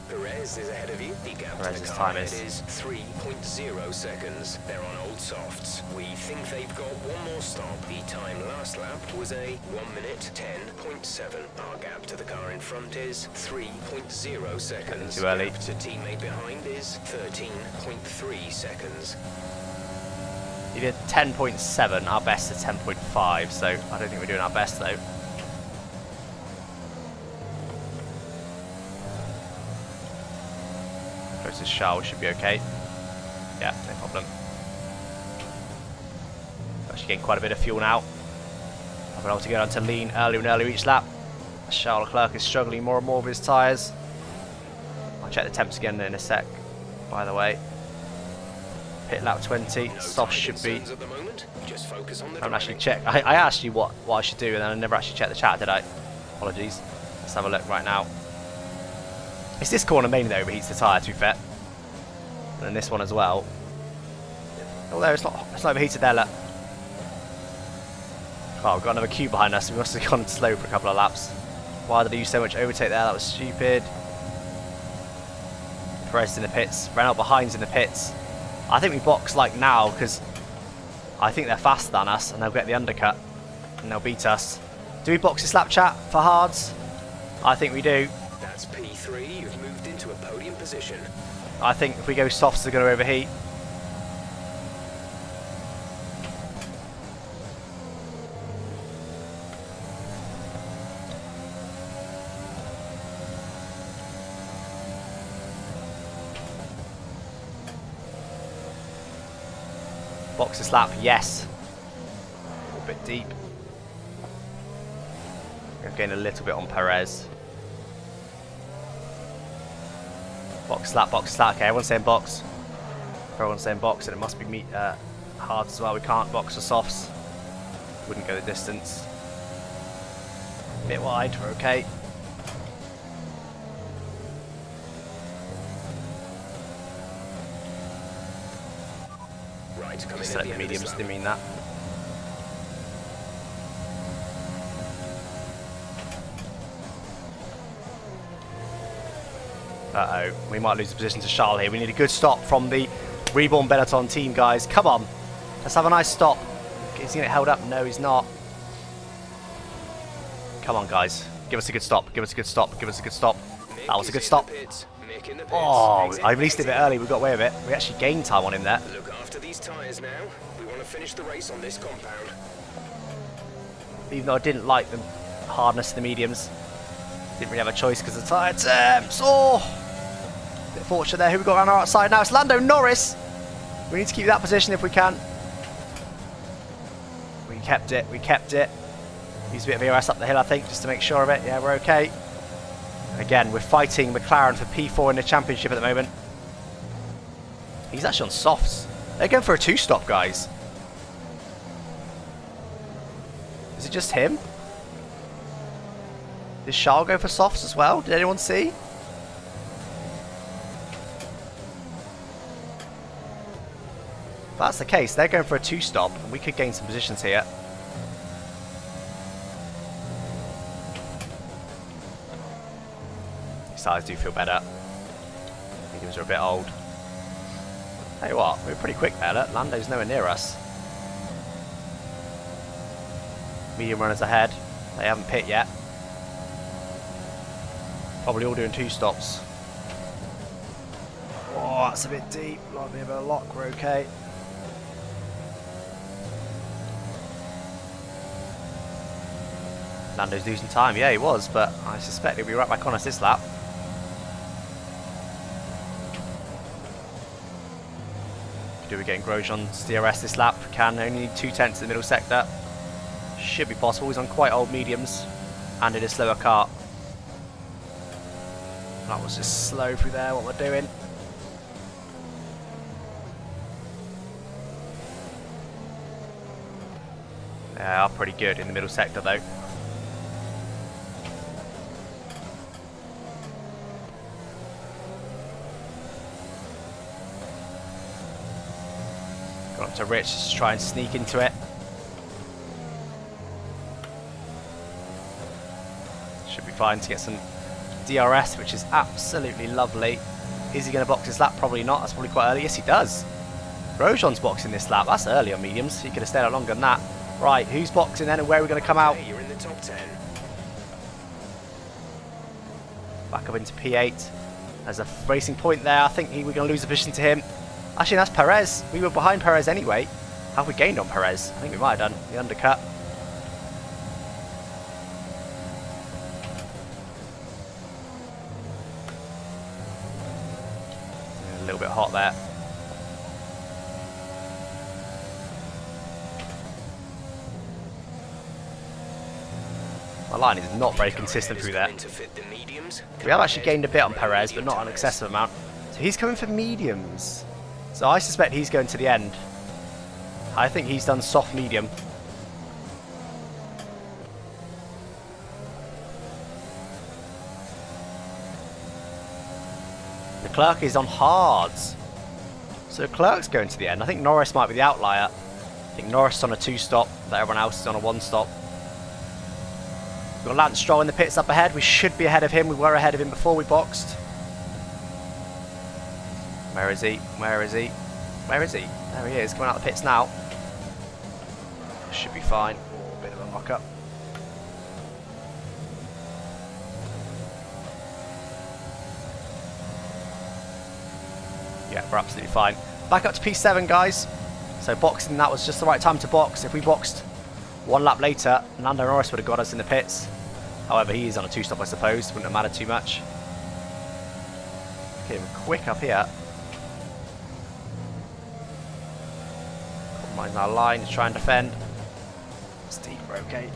Perez is ahead of you. The gap to Perez's the time car is. is 3.0 seconds. They're on old softs. We think they've got one more stop. The time last lap was a 1 minute 10.7. Our gap to the car in front is 3.0 seconds. Too early. Gap to teammate behind is 13.3 seconds. He did 10.7. Our best is 10.5. So I don't think we're doing our best though. Closest Charles should be okay. Yeah, no problem. Actually getting quite a bit of fuel now. I've been able to get onto lean earlier and earlier each lap. Charles Leclerc is struggling more and more with his tyres. I'll check the temps again in a sec, by the way. Pit lap 20, No soft time should be. concerns at the moment. Just focus on the I haven't actually driving. checked. I asked you what I should do, and then I never actually checked the chat, did I? Apologies. Let's have a look right now. It's this corner mainly that overheats the tyre, to be fair. And then this one as well. Although it's not overheated there, look. Oh, we've got another queue behind us. We must have gone slow for a couple of laps. Why did I use so much overtake there? That was stupid. Perez in the pits. Renault behind's in the pits. I think we box like now, because I think they're faster than us, and they'll get the undercut, and they'll beat us. Do we box this lap, chat, for hards? I think we do. That's P3. You've moved into a podium position. I think if we go softs, they're going to overheat. Box this lap, yes. A little bit deep. I'm getting a little bit on Perez. Box slap, box slap. Okay, everyone's saying box. Everyone's saying box, and it must be hard as well. We can't box for softs. Wouldn't go the distance. Bit wide, we're okay. Right, coming in Select at the the end of this mediums, lap. didn't mean that. Uh-oh, we might lose the position to Charles here. We need a good stop from the Reborn Benetton team, guys. Come on, let's have a nice stop. Is he getting held up? No, he's not. Come on, guys. Give us a good stop. Give us a good stop. Give us a good stop. That was a good stop. Oh, I released it a bit early. We got away with it. We actually gained time on him there. Look after these tyres now. We want to finish the race on this compound. Even though I didn't like the hardness of the mediums. Didn't really have a choice because of the tyre temps. Oh! Bit fortunate there. Who we got around our outside now? It's Lando Norris. We need to keep that position if we can. We kept it. We kept it. Use a bit of ERS up the hill, I think, just to make sure of it. Yeah, we're okay. Again, we're fighting McLaren for P4 in the championship at the moment. He's actually on softs. They're going for a 2-stop, guys. Is it just him? Did Charles go for softs as well? Did anyone see? If that's the case, they're going for a 2-stop, and we could gain some positions here. These tyres do feel better. Mediums are a bit old. Tell you what, we're pretty quick there. Look, Lando's nowhere near us. Medium runners ahead. They haven't pit yet. Probably all doing 2 stops. Oh, that's a bit deep. Might be a bit of lock. We're okay. Lando's losing time. Yeah, he was, but I suspect he'll be right back on us this lap. Do we getting Grosjean's DRS this lap? Can only need 2 tenths in the middle sector. Should be possible. He's on quite old mediums and in a slower car. That was just slow through there, what we're doing. They are pretty good in the middle sector though. Got up to Rich just to try and sneak into it. Should be fine to get some DRS, which is absolutely lovely. Is he going to box this lap? Probably not. That's probably quite early. Yes, he does. Grosjean's boxing this lap. That's early on mediums. He could have stayed out longer than that. Right, who's boxing then and where are we going to come out? Hey, you're in the top 10. Back up into P8. There's a racing point there. I think we're going to lose a position to him. Actually, that's Perez. We were behind Perez anyway. How have we gained on Perez? I think we might have done. The undercut. A little bit hot there. My line is not very consistent through there. We have actually gained a bit on Perez, but not an excessive amount. So he's coming for mediums. So I suspect he's going to the end. I think he's done soft medium. Leclerc is on hards. So Leclerc's going to the end. I think Norris might be the outlier. I think Norris is on a 2-stop, but everyone else is on a 1-stop. We've got Lance Stroll in the pits up ahead. We should be ahead of him. We were ahead of him before we boxed. Where is he? Where is he? Where is he? There he is, coming out of the pits now. Should be fine. Oh, bit of a mock-up. Yeah, we're absolutely fine. Back up to P7, guys. So boxing, that was just the right time to box. If we boxed 1 lap later, Lando Norris would have got us in the pits. However, he is on a 2-stop, I suppose. Wouldn't have mattered too much. Okay, we're quick up here. Compromising our line to try and defend. Steep, we're okay.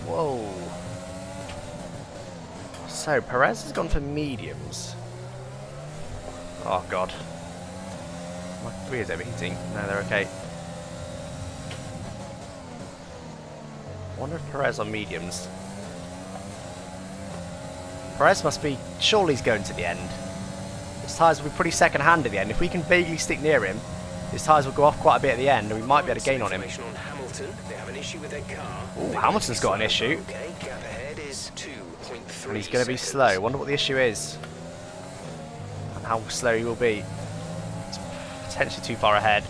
Whoa. So, Perez has gone for mediums. Oh, God. My rear's overheating. No, they're okay. I wonder if Perez on mediums. Perez must be... Surely he's going to the end. His tyres will be pretty second-hand at the end. If we can vaguely stick near him, his tyres will go off quite a bit at the end, and we might be able to gain on him. Ooh, Hamilton's got an issue. And he's going to be slow. I wonder what the issue is. And how slow he will be. He's potentially too far ahead.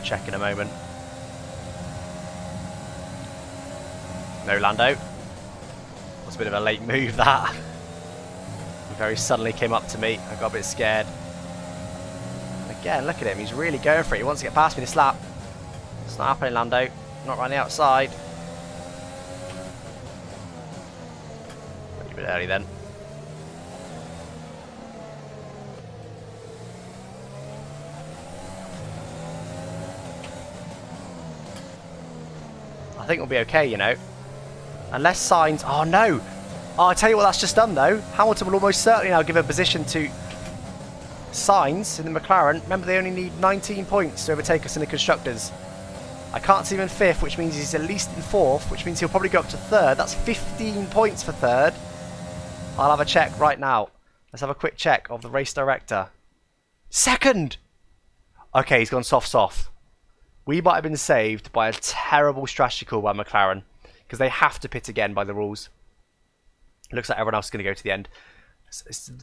check in a moment. No Lando. Was a bit of a late move that. He very suddenly came up to me. I got a bit scared. And again, look at him. He's really going for it. He wants to get past me this lap. It's not happening, Lando. Not around the outside. A bit early then. I think we'll be okay, you know. Unless Sainz... Oh, no. Oh, I tell you what that's just done, though. Hamilton will almost certainly now give a position to Sainz in the McLaren. Remember, they only need 19 points to overtake us in the Constructors. I can't see him in 5th, which means he's at least in 4th, which means he'll probably go up to 3rd. That's 15 points for 3rd. I'll have a check right now. Let's have a quick check of the race director. 2nd! Okay, he's gone soft. We might have been saved by a terrible strategy call by McLaren, because they have to pit again by the rules. It looks like everyone else is going to go to the end.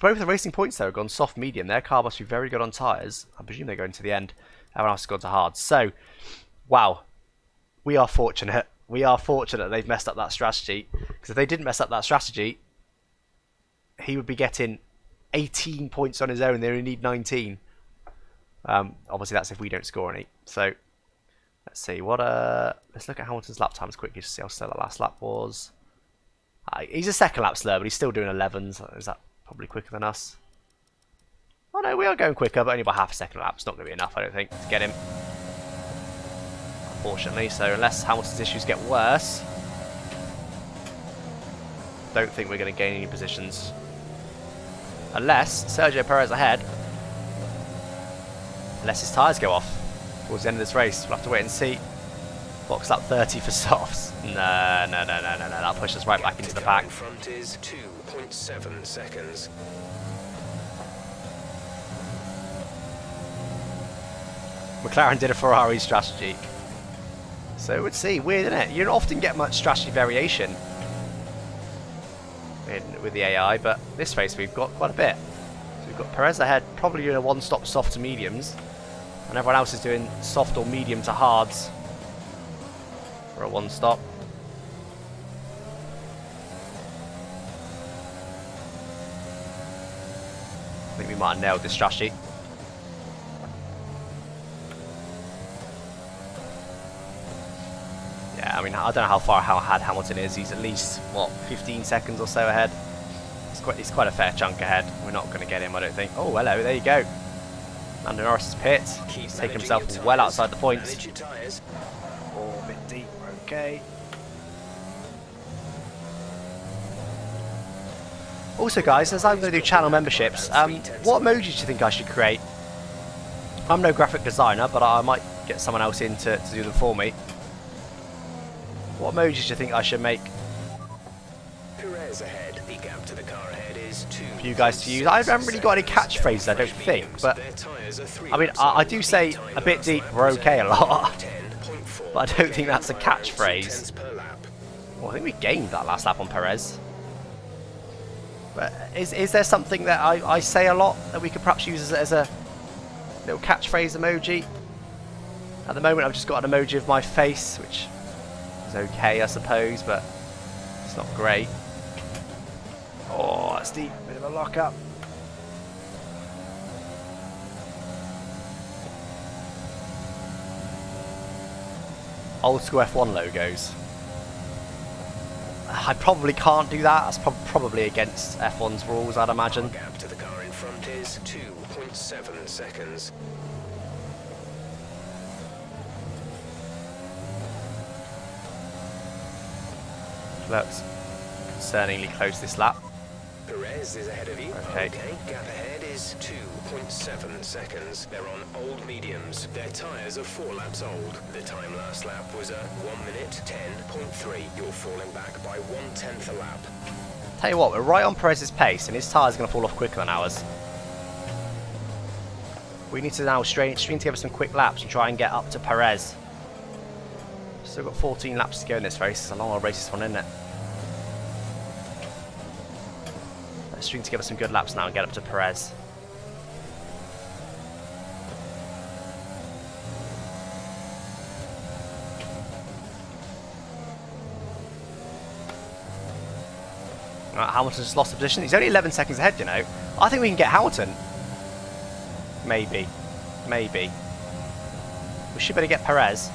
Both the racing points, though, have gone soft medium. Their car must be very good on tyres. I presume they're going to the end. Everyone else has gone to hard. So, wow. We are fortunate. We are fortunate they've messed up that strategy. Because if they didn't mess up that strategy, he would be getting 18 points on his own. They only need 19. Obviously, that's if we don't score any. So, let's see. Let's look at Hamilton's lap times quickly to see how slow that last lap was. He's a second lap slower, but he's still doing 11s. Is that probably quicker than us? Oh no, we are going quicker, but only by half a second a lap. It's not going to be enough, I don't think, to get him. Unfortunately, so unless Hamilton's issues get worse, don't think we're going to gain any positions. Unless Sergio Perez ahead. Unless his tyres go off towards the end of this race. We'll have to wait and see. Box lap 30 for softs. No. That'll push us right back into the pack. Front is 2.7 seconds. McLaren did a Ferrari strategy. So we'd see. Weird, isn't it? You don't often get much strategy variation with the AI, but this race we've got quite a bit. So we've got Perez ahead, probably doing a one-stop soft to mediums, and everyone else is doing soft or medium to hards for a one-stop. I think we might have nailed this strategy. Yeah, I mean, I don't know how far ahead Hamilton is. He's at least, what, 15 seconds or so ahead. He's quite a fair chunk ahead. We're not going to get him, I don't think. Oh, hello, there you go. Lando Norris's pit. He's taken himself well outside the points. Oh, a bit deep. Okay. Also, guys, as I'm going to do channel memberships, what emojis do you think I should create? I'm no graphic designer, but I might get someone else in to do them for me. What emojis do you think I should make Perez ahead. The gap to the car ahead is 2. for you guys to use? I haven't really got any catchphrases, I don't think, but I mean, I do say a bit deep, we're okay a lot, but I don't think that's a catchphrase. Well, I think we gained that last lap on Perez. But is there something that I say a lot that we could perhaps use as a little catchphrase emoji? At the moment, I've just got an emoji of my face, which is okay, I suppose, but it's not great. Oh, that's deep. Bit of a lock-up. Old school F1 logos. I probably can't do that. That's probably against F1's rules, I'd imagine. Gap to the car in front is 2.7 seconds. That's concerningly close this lap. Perez is ahead of you. Okay. Gap ahead is 2.7 seconds. They're on old mediums. Their tyres are 4 laps old. The time last lap was a 1 minute 10.3. You're falling back by 1/10 a lap. Tell you what, we're right on Perez's pace, and his tyre's going to fall off quicker than ours. We need to now string together some quick laps and try and get up to Perez. Still got 14 laps to go in this race. It's a long old race, this one, isn't it? Let's string together some good laps now and get up to Perez. Hamilton's just lost a position. He's only 11 seconds ahead, you know. I think we can get Hamilton. Maybe. Maybe. We should better get Perez.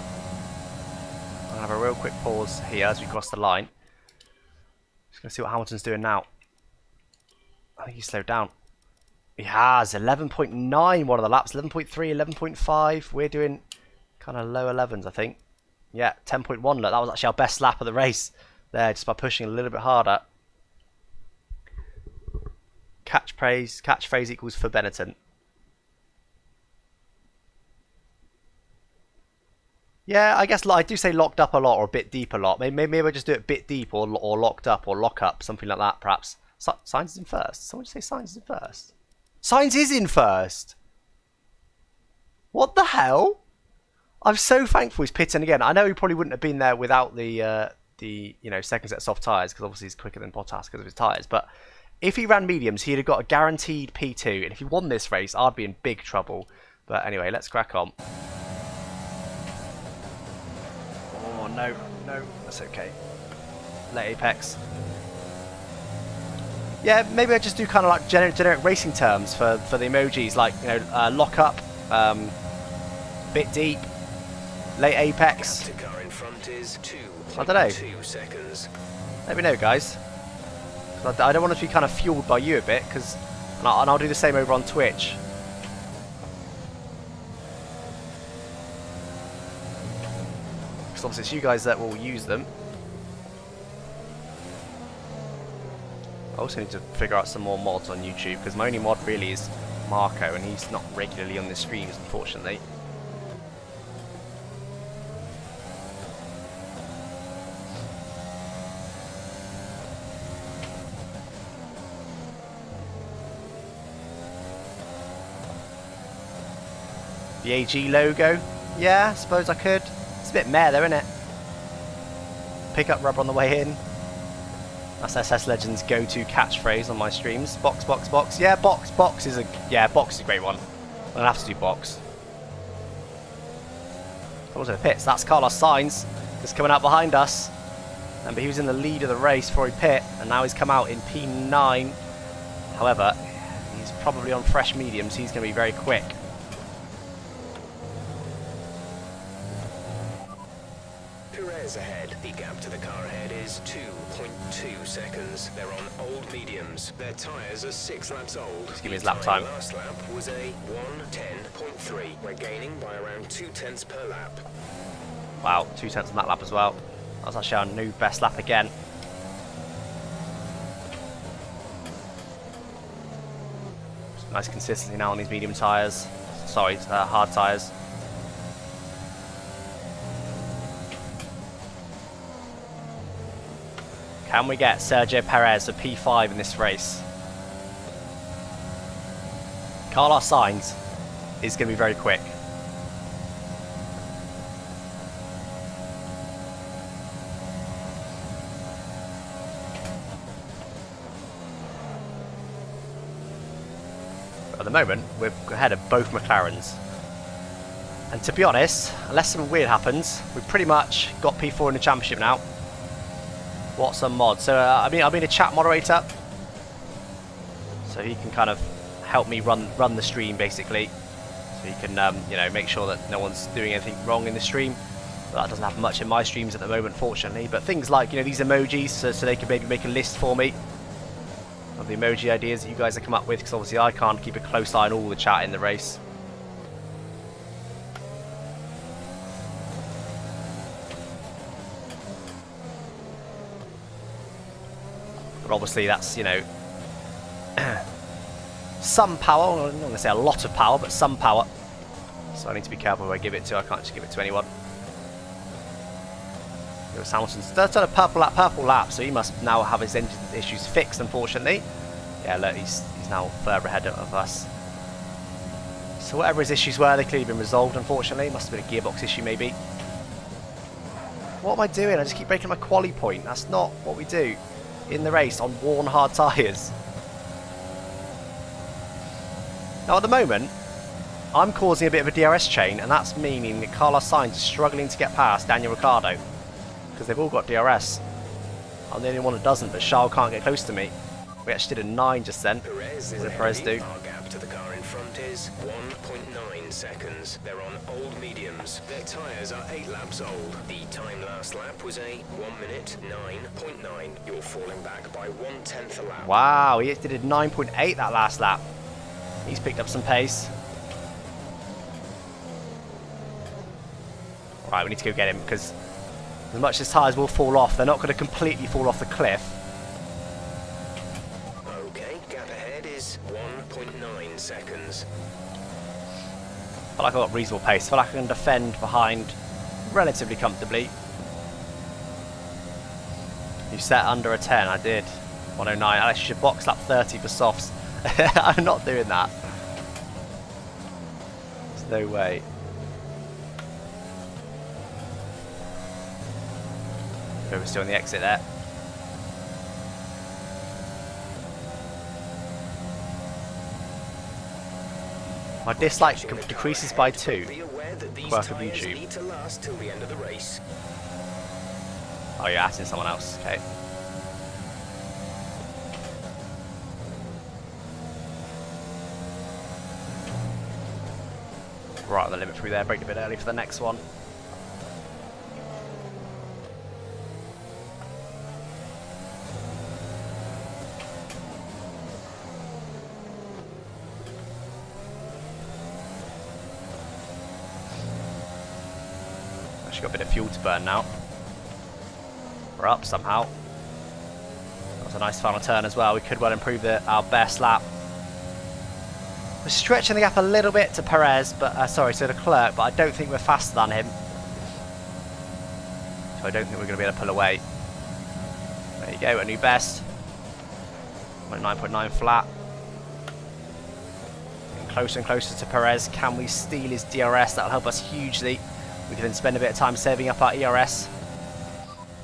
I'll have a real quick pause here as we cross the line. Just going to see what Hamilton's doing now. I think he's slowed down. He has 11.9 one of the laps, 11.3, 11.5. We're doing kind of low 11s, I think. Yeah, 10.1. Look, that was actually our best lap of the race there, just by pushing a little bit harder. Catchphrase equals for Benetton. Yeah, I guess I do say locked up a lot or a bit deep a lot. Maybe I just do it a bit deep or locked up or lock up, something like that, perhaps. Sainz is in first. Someone say Sainz is in first. Sainz is in first. What the hell? I'm so thankful he's pitting again. I know he probably wouldn't have been there without the second set of soft tyres, because obviously he's quicker than Bottas because of his tyres. But if he ran mediums, he'd have got a guaranteed P2. And if he won this race, I'd be in big trouble. But anyway, let's crack on. Oh no, that's okay. Late apex. Yeah, maybe I just do kind of like generic racing terms for the emojis, like, you know, lock up, bit deep, late apex. I don't know. Let me know, guys. I don't want to be kind of fueled by you a bit, and I'll do the same over on Twitch. Because obviously it's you guys that will use them. I also need to figure out some more mods on YouTube, because my only mod really is Marco, and he's not regularly on the streams, unfortunately. The AG logo? Yeah, I suppose I could. It's a bit meh though, isn't it? Pick up rubber on the way in. That's SS Legends' go-to catchphrase on my streams. Box, box, box. Yeah, box is a great one. I'm gonna have to do box. That was in the pits. That's Carlos Sainz, just coming out behind us. Remember, he was in the lead of the race before he pit, and now he's come out in P9. However, he's probably on fresh mediums. He's going to be very quick. Ahead. The gap to the car ahead is 2.2 seconds. They're on old mediums. Their tyres are 6 laps old. Just give me his lap time. Last lap was a 1:10.3. We're gaining by around 2/10 per lap. Wow, 2/10 on that lap as well. That was actually our new best lap again. Nice consistency now on these medium tyres. Sorry, hard tyres. Can we get Sergio Perez a P5 in this race? Carlos Sainz is going to be very quick. But at the moment, we're ahead of both McLarens. And to be honest, unless something weird happens, we've pretty much got P4 in the championship now. What's a mod? So I'll be a chat moderator, so he can kind of help me run the stream basically. So he can make sure that no one's doing anything wrong in the stream. But that doesn't happen much in my streams at the moment, fortunately. But things like these emojis, so they can maybe make a list for me of the emoji ideas that you guys have come up with, because obviously I can't keep a close eye on all the chat in the race. But obviously that's, some power. I'm not going to say a lot of power, but some power. So I need to be careful who I give it to. I can't just give it to anyone. Hamilton's done a purple lap, so he must now have his engine issues fixed, unfortunately. Yeah, look, he's now further ahead of us. So whatever his issues were, they've clearly been resolved, unfortunately. Must have been a gearbox issue, maybe. What am I doing? I just keep breaking my quali point. That's not what we do in the race on worn hard tyres. Now at the moment, I'm causing a bit of a DRS chain, and that's meaning that Carlos Sainz is struggling to get past Daniel Ricciardo, because they've all got DRS. I'm the only one that doesn't, but Charles can't get close to me. We actually did a 9 just then. Perez is What did Perez do? Our gap to the car in front is 1.9 seconds. They're on old mediums. Their tyres are 8 laps old. The time last lap was a 1 minute 9.9. You're falling back by 1/10 a lap. Wow, he did a 9.8 that last lap. He's picked up some pace. Right, we need to go get him because as much as tyres will fall off, they're not going to completely fall off the cliff. Okay, gap ahead is 1.9 seconds. I feel like I've got reasonable pace. I feel like I can defend behind relatively comfortably. You set under a 10, I did. 109. Alex, you should box lap 30 for softs. I'm not doing that. There's no way. We're still on the exit there. My dislike decreases by 2. Quirk of YouTube. Need to last till the end of the race. Oh, you're asking someone else. Okay. Right on the limit through there. Braked a bit early for the next one. Actually got a bit of fuel to burn now. We're up somehow. That was a nice final turn as well. We could well improve our best lap. We're stretching the gap a little bit to Perez, but sorry, to Leclerc, but I don't think we're faster than him. So I don't think we're going to be able to pull away. There you go, a new best. 9.9 flat. Getting closer and closer to Perez. Can we steal his DRS? That'll help us hugely. We can then spend a bit of time saving up our ERS.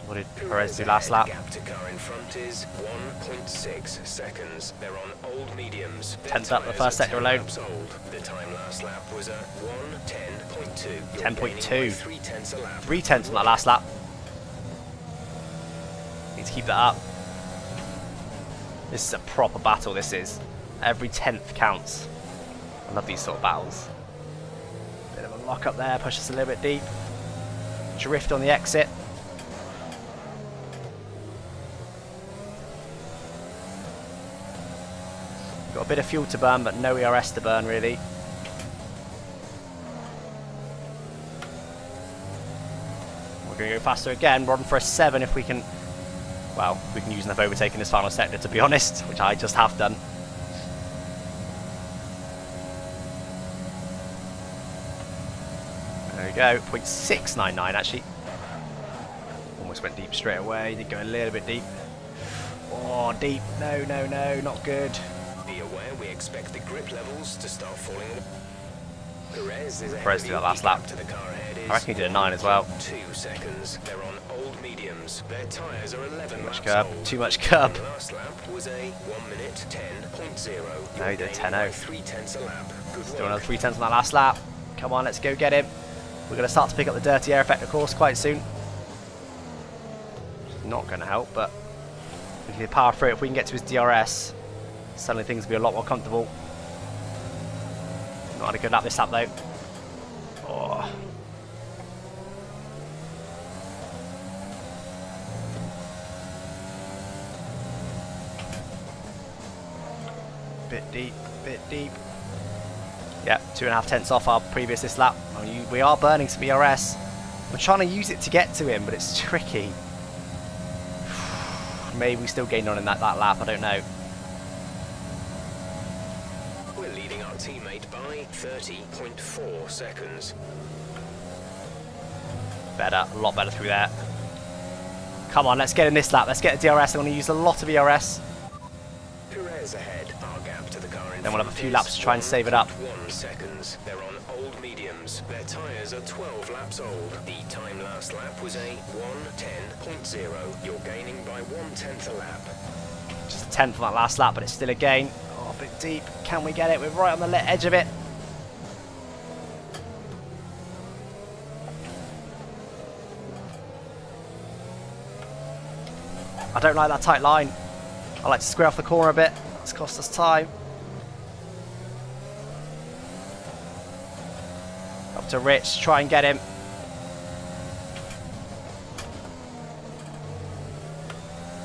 What did Perez do last lap? Gap to car in front is 1.6 seconds. They're on old mediums. 10th up the first sector alone. The time last lap was a 1:10.2. 10.2. 3/10 a lap. 3/10 on that last lap. Need to keep that up. This is a proper battle, this is. Every 10th counts. I love these sort of battles. Bit of a lock up there, push us a little bit deep. Drift on the exit. Got a bit of fuel to burn, but no ERS to burn, really. We're going to go faster again. We're on for a 7 if we can... Well, we can use enough overtake in this final sector, to be honest, which I just have done. There we go. 0.699, actually. Almost went deep straight away. Did go a little bit deep. Oh, deep. No, no, no. Not good. Be aware we expect the grip levels to start falling. Perez is Perez did that last lap. to the car ahead is I reckon he did a 9 as well. 2 seconds. They're on old mediums. Their tyres are 11 Too much laps curb. old. Too much curb. The last lap was a 1 minute 10.0. No, he did a 10.0. 3/10 a lap. Good Still work. another 3/10 on that last lap. Come on, let's go get him. We're going to start to pick up the dirty air effect, of course, quite soon. Not going to help, but we can power through it. If we can get to his DRS, suddenly things will be a lot more comfortable. Not had a good lap this lap, though. Oh. Bit deep, bit deep. Yep, 2.5 tenths off our previous this lap. We are burning some ERS. We're trying to use it to get to him, but it's tricky. Maybe we still gained on in that lap, I don't know. We're leading our teammate by 30.4 seconds. Better, a lot better through there. Come on, let's get in this lap. Let's get a DRS. I'm going to use a lot of ERS. Perez ahead. Our gap to the car in Then we'll have a front few is laps to try and save it up. 1 seconds. They're on old mediums. Their tyres are 12 laps old. The time last lap was a 1:10.0. You're gaining by 1/10 a lap. Just a 10th on that last lap, but it's still a gain. Oh, a bit deep. Can we get it? We're right on the edge of it. I don't like that tight line. I like to square off the corner a bit. It's cost us time. Up to Rich, try and get him.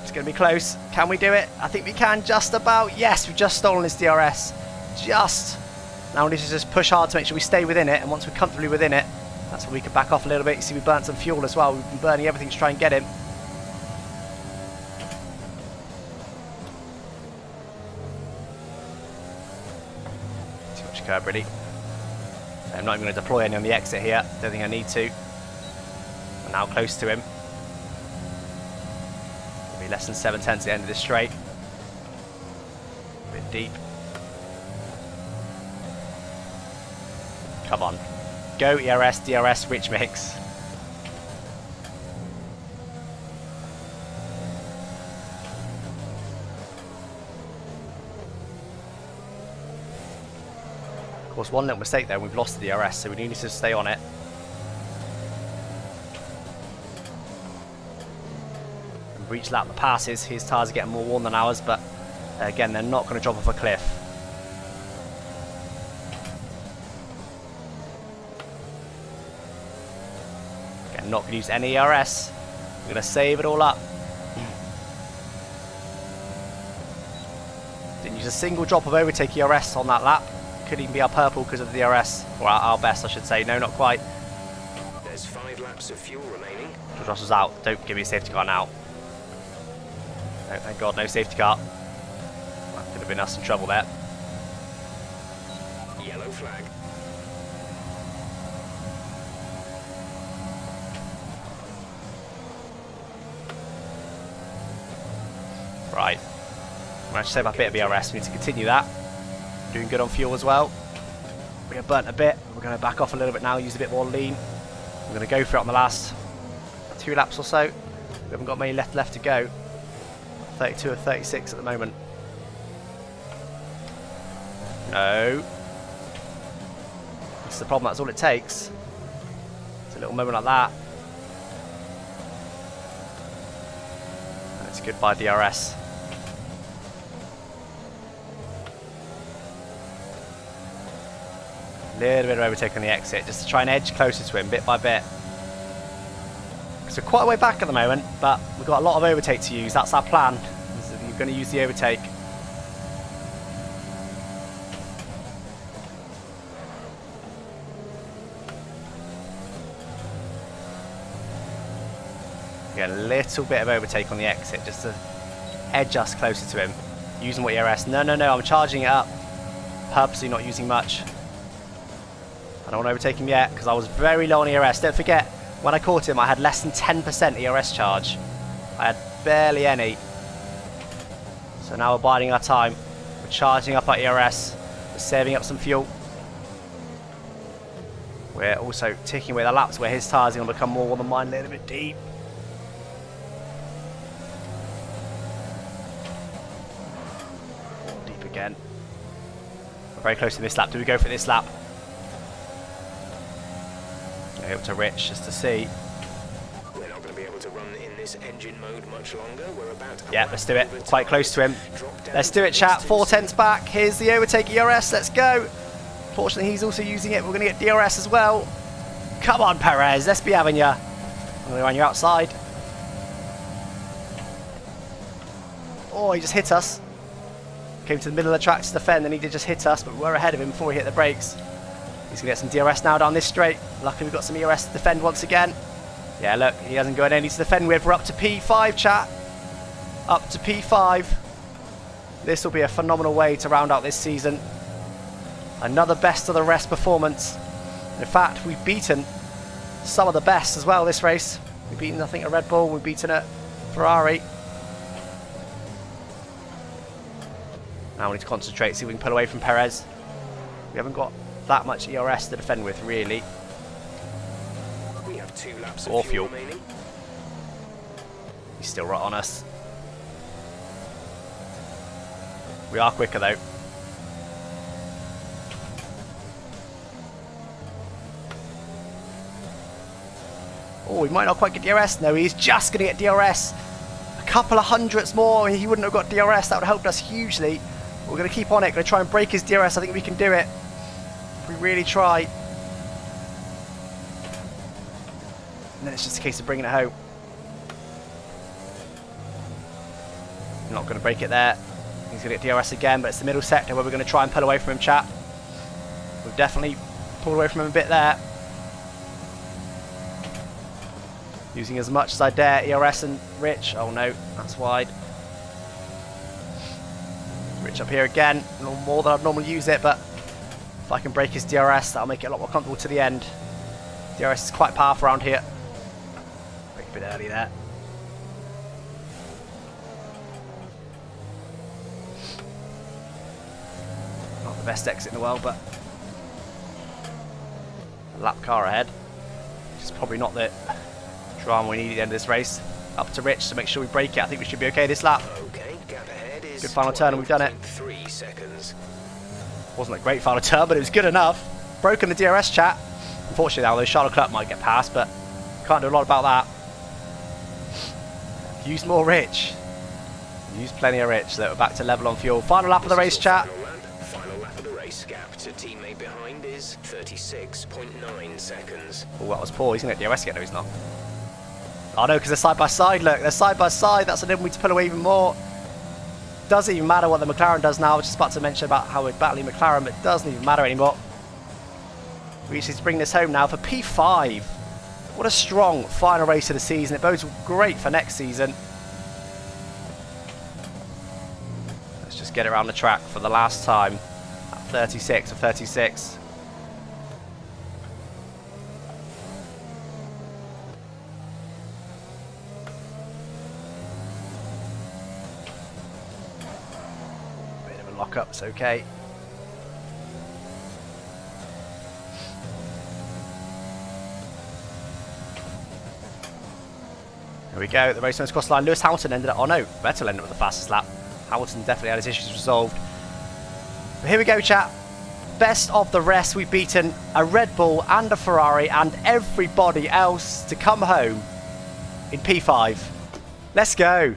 It's going to be close. Can we do it? I think we can, just about. Yes, we've just stolen his DRS. Just. Now we need to just push hard to make sure we stay within it, and once we're comfortably within it, that's when we can back off a little bit. You see we burnt some fuel as well. We've been burning everything to try and get him. Too much curb, really. I'm not even going to deploy any on the exit here. Don't think I need to. I'm now close to him. It'll be less than 7 tenths at the end of this straight. A bit deep. Come on. Go ERS, DRS, Rich mix. Of course, one little mistake there, we've lost the DRS, so we need to stay on it. And reach lap the passes. His tyres are getting more worn than ours, but again, they're not going to drop off a cliff. Again, not going to use any ERS. We're going to save it all up. Didn't use a single drop of overtake ERS on that lap. Could even be our purple because of the DRS, or our best I should say. No, not quite. There's 5 laps of fuel remaining. George Russell's out. Don't give me a safety car now. No, thank God, no safety car. That could have been us in trouble there. Yellow flag. Right. I'm going to save a bit of ERS. We need to continue that. Doing good on fuel as well. We have burnt a bit. We're going to back off a little bit now, use a bit more lean. We're going to go for it on the last 2 laps or so. We haven't got many left to go. 32 or 36 at the moment. No. This is the problem, that's all it takes. It's a little moment like that. And it's goodbye DRS. Little bit of overtake on the exit, just to try and edge closer to him bit by bit. So quite a way back at the moment, but we've got a lot of overtake to use. That's our plan. You're going to use the overtake. Get a little bit of overtake on the exit, just to edge us closer to him. Using what ERS? No, I'm charging it up. Purposely not using much. I don't want to overtake him yet because I was very low on ERS. Don't forget, when I caught him, I had less than 10% ERS charge. I had barely any. So now we're biding our time. We're charging up our ERS. We're saving up some fuel. We're also ticking away the laps where his tyres are going to become more than mine, a little bit deep. Deep again. We're very close to this lap. Do we go for this lap? Up to Rich just to see. We're not going to be able to run in this engine mode much longer. We're about yeah, let's do it. Quite close to him. Let's do it, chat. 4 tenths back. Here's the overtake ERS. Let's go. Fortunately, he's also using it. We're going to get DRS as well. Come on, Perez. Let's be having you. I'm going to run you outside. Oh, he just hit us. Came to the middle of the track to defend, and he did just hit us, but we were ahead of him before he hit the brakes. He's going to get some DRS now down this straight. Luckily, we've got some ERS to defend once again. Yeah, look, he hasn't got any to defend with. We're up to P5, chat. Up to P5. This will be a phenomenal way to round out this season. Another best of the rest performance. In fact, we've beaten some of the best as well this race. We've beaten, I think, a Red Bull. We've beaten a Ferrari. Now we need to concentrate, see if we can pull away from Perez. We haven't got that much ERS to defend with, really. We have 2 laps of fuel remaining. He's still right on us. We are quicker though. Oh, we might not quite get DRS. No, he's just going to get DRS. A couple of hundredths more, he wouldn't have got DRS. That would have helped us hugely. We're going to keep on it. Going to try and break his DRS. I think we can do it if we really try. And then it's just a case of bringing it home. I'm not going to break it there. He's going to get DRS again, but it's the middle sector where we're going to try and pull away from him, chat. We've definitely pulled away from him a bit there. Using as much as I dare. ERS and Rich. Oh no, that's wide. Rich up here again. No more than I'd normally use it, but if I can break his DRS, that'll make it a lot more comfortable to the end. DRS is quite powerful around here. Break a bit early there. Not the best exit in the world, but a lap car ahead. Which is probably not the drama we need at the end of this race. Up to Rich to make sure we break it. I think we should be okay this lap. Okay, gap ahead is good final turn and we've done it. 3 seconds. Wasn't a great final turn, but it was good enough. Broken the DRS, chat. Unfortunately, although Charlotte Club might get past, but can't do a lot about that. Use more Rich. Use plenty of Rich so that we're back to level on fuel. Final lap of the race, chat. Final lap of the race. Gap to teammate behind is 36.9 seconds. Oh, that was poor. He's going to get DRS again. No, he's not. Oh no, because they're side by side. Look, they're side by side. That's enabling me to pull away even more. Doesn't even matter what the McLaren does now. I was just about to mention about how we're battling McLaren, but it doesn't even matter anymore. We just need to bring this home now for P5. What a strong final race of the season. It bodes great for next season. Let's just get around the track for the last time at 36 or 36. Bit of a lock-up, it's okay. There we go, the race goes across the line. Lewis Hamilton ended up, oh no, Vettel ended up with the fastest lap. Hamilton definitely had his issues resolved. But here we go, chat. Best of the rest. We've beaten a Red Bull and a Ferrari and everybody else to come home in P5. Let's go.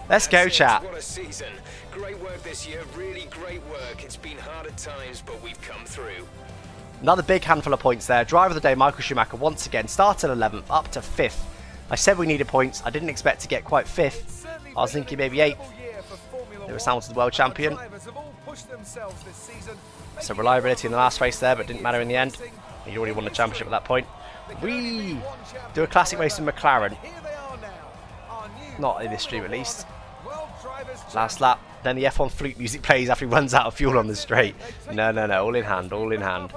Let's go, chat. What a season. Great work this year, really great work. It's been hard at times, but we've come through. Another big handful of points there. Driver of the day, Michael Schumacher, once again started 11th, up to 5th. I said we needed points. I didn't expect to get quite 5th. I was thinking maybe 8th. Lewis Hamilton, the world champion. So reliability in the last race there, but didn't matter in the end. He'd already won the championship at that point. We do a classic race in McLaren. Not in this stream at least. Last lap. Then the F1 flute music plays after he runs out of fuel on the straight. No, no, no. All in hand, all in hand.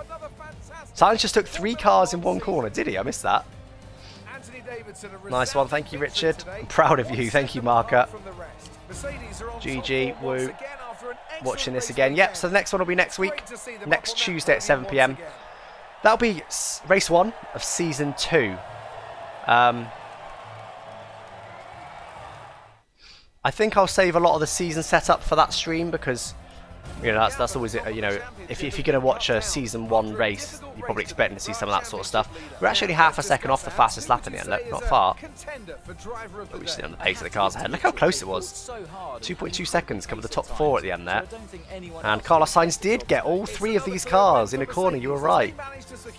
Sainz just took 3 cars in one corner, did he? I missed that. Nice one. Thank you, Richard. I'm proud of you. Thank you, Marker. GG. Woo. Watching this again. Yep, so the next one will be next week. Next Tuesday at 7 PM. That'll be race 1 of season 2. I think I'll save a lot of the season setup for that stream because, you know, that's always, you know, if you're going to watch a season 1 race, you're probably expecting to see some of that sort of stuff. We're actually half a second off the fastest lap in the end. Look, not far. But we just on the pace of the cars ahead. Look how close it was. 2.2 seconds covered the top 4 at the end there. And Carlos Sainz did get all 3 of these cars in a corner. You were right.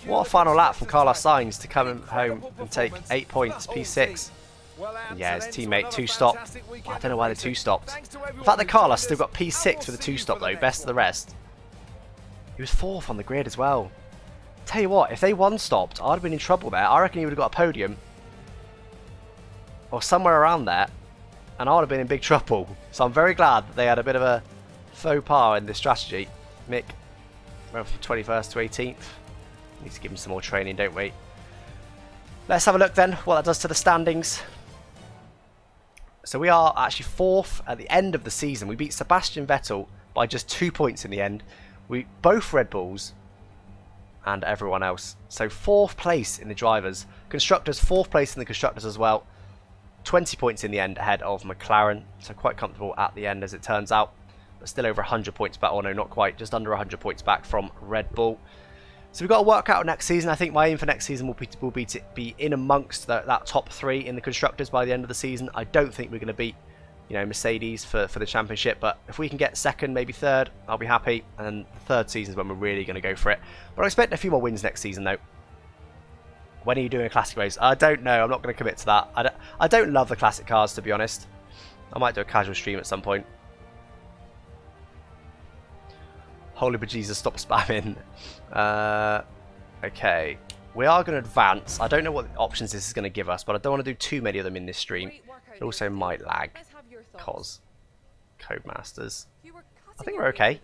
What a final lap from Carlos Sainz to come home and take 8 points, P6. Yeah, his teammate 2-stopped. I don't know why the 2-stopped. The fact that Carlos still got P6 for the 2-stop though, best of the rest. He was 4th on the grid as well. Tell you what, if they 1-stopped, I'd have been in trouble there. I reckon he would have got a podium. Or somewhere around there. And I would have been in big trouble. So I'm very glad that they had a bit of a faux pas in this strategy. Mick, went from 21st to 18th. Need to give him some more training, don't we? Let's have a look then, what that does to the standings. So we are actually 4th at the end of the season. We beat Sebastian Vettel by just 2 points in the end. We both Red Bulls and everyone else. So 4th place in the drivers. Constructors, 4th place in the constructors as well. 20 points in the end ahead of McLaren. So quite comfortable at the end as it turns out. But still over 100 points back. Oh no, not quite. Just under 100 points back from Red Bull. So we've got to work out next season. I think my aim for next season will be to be in amongst that top 3 in the constructors by the end of the season. I don't think we're going to beat, Mercedes for the championship, but if we can get second, maybe third, I'll be happy. And the third season is when we're really going to go for it. But I expect a few more wins next season, though. When are you doing a classic race? I don't know. I'm not going to commit to that. I don't love the classic cars, to be honest. I might do a casual stream at some point. Holy bejesus, stop spamming. Okay. We are going to advance. I don't know what options this is going to give us, but I don't want to do too many of them in this stream. It also might lag. Cause Codemasters. I think we're okay.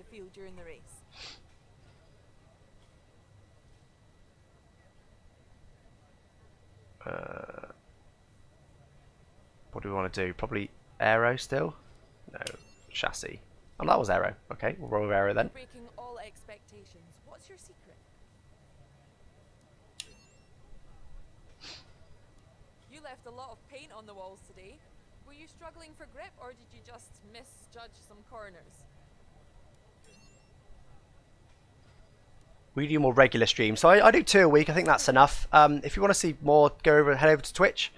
What do we want to do? Probably aero still? No, chassis. Oh, that was aero. Okay, we'll roll with aero then. Breaking all expectations. What's your secret? You left a lot of paint on the walls today. Were you struggling for grip, or did you just misjudge some corners? We do more regular streams, so I do 2 a week. I think that's enough. If you want to see more, head over to Twitch.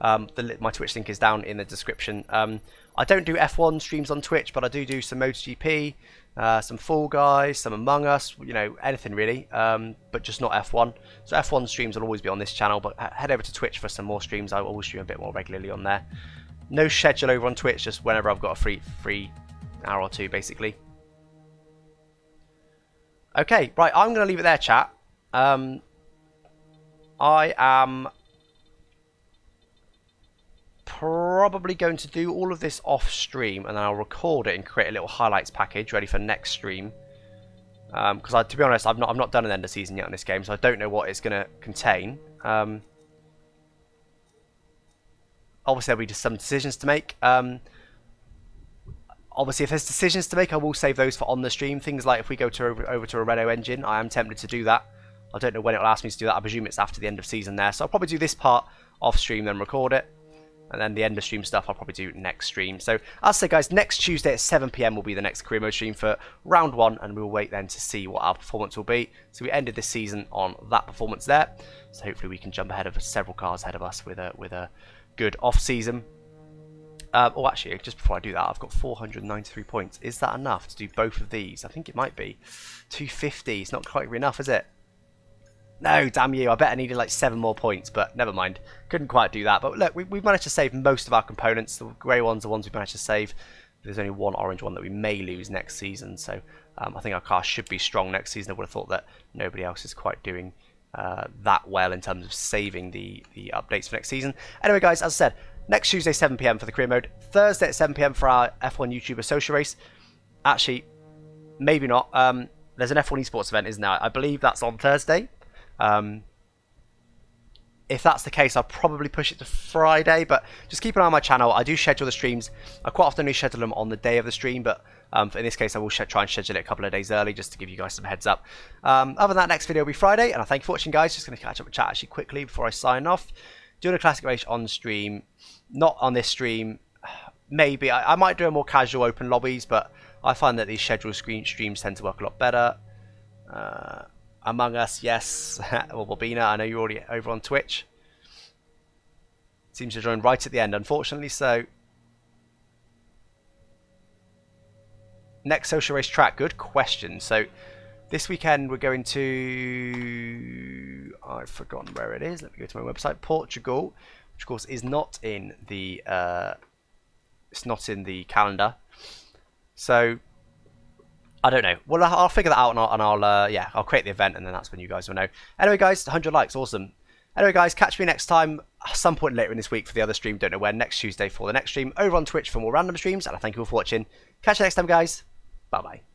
My Twitch link is down in the description. I don't do F1 streams on Twitch, but I do some MotoGP, some Fall Guys, some Among Us, anything really, but just not F1. So F1 streams will always be on this channel, but head over to Twitch for some more streams. I will stream a bit more regularly on there. No schedule over on Twitch, just whenever I've got a free hour or two, basically. Okay, right, I'm going to leave it there, chat. I am probably going to do all of this off stream, and then I'll record it and create a little highlights package ready for next stream. Because to be honest, I've not done an end of season yet on this game, so I don't know what it's going to contain. Obviously, there'll be just some decisions to make. Obviously, if there's decisions to make, I will save those for on the stream. Things like if we go over to a Renault engine, I am tempted to do that. I don't know when it will ask me to do that. I presume it's after the end of season there. So I'll probably do this part off stream, then record it. And then the end of stream stuff I'll probably do next stream. So as I say, guys, next Tuesday at 7 PM will be the next career mode stream for round 1. And we'll wait then to see what our performance will be. So we ended this season on that performance there. So hopefully we can jump ahead of several cars ahead of us with a good off-season. Oh, actually, just before I do that, I've got 493 points. Is that enough to do both of these? I think it might be. 250. It's not quite enough, is it? No, damn you. I bet I needed like 7 more points, but never mind. Couldn't quite do that. But look, we've managed to save most of our components. The grey ones are the ones we've managed to save. There's only one orange one that we may lose next season. So I think our car should be strong next season. I would have thought that nobody else is quite doing that well in terms of saving the updates for next season. Anyway, guys, as I said, next Tuesday 7 PM for the career mode, Thursday at 7 PM for our F1 YouTuber social race. Actually, maybe not. There's an F1 esports event, isn't there? I believe that's on Thursday. If that's the case, I'll probably push it to Friday, but just keep an eye on my channel. I do schedule the streams. I quite often only schedule them on the day of the stream, but in this case, I will try and schedule it a couple of days early just to give you guys some heads up. Other than that, next video will be Friday, and I thank you for watching, guys. Just going to catch up with chat actually quickly before I sign off. Doing a classic race on stream, not on this stream. Maybe I might do a more casual open lobbies, but I find that these scheduled streams tend to work a lot better. Among Us, yes. Well, Bobina, I know you're already over on Twitch. Seems to join right at the end, unfortunately. So, next social race track. Good question. So, this weekend we're going to... I've forgotten where it is. Let me go to my website. Portugal, which of course is not in the... it's not in the calendar. So... I don't know. Well, I'll figure that out, and I'll create the event, and then that's when you guys will know. Anyway, guys, 100 likes, awesome. Anyway, guys, catch me next time, some point later in this week for the other stream. Don't know when. Next Tuesday for the next stream. Over on Twitch for more random streams, and I thank you all for watching. Catch you next time, guys. Bye bye.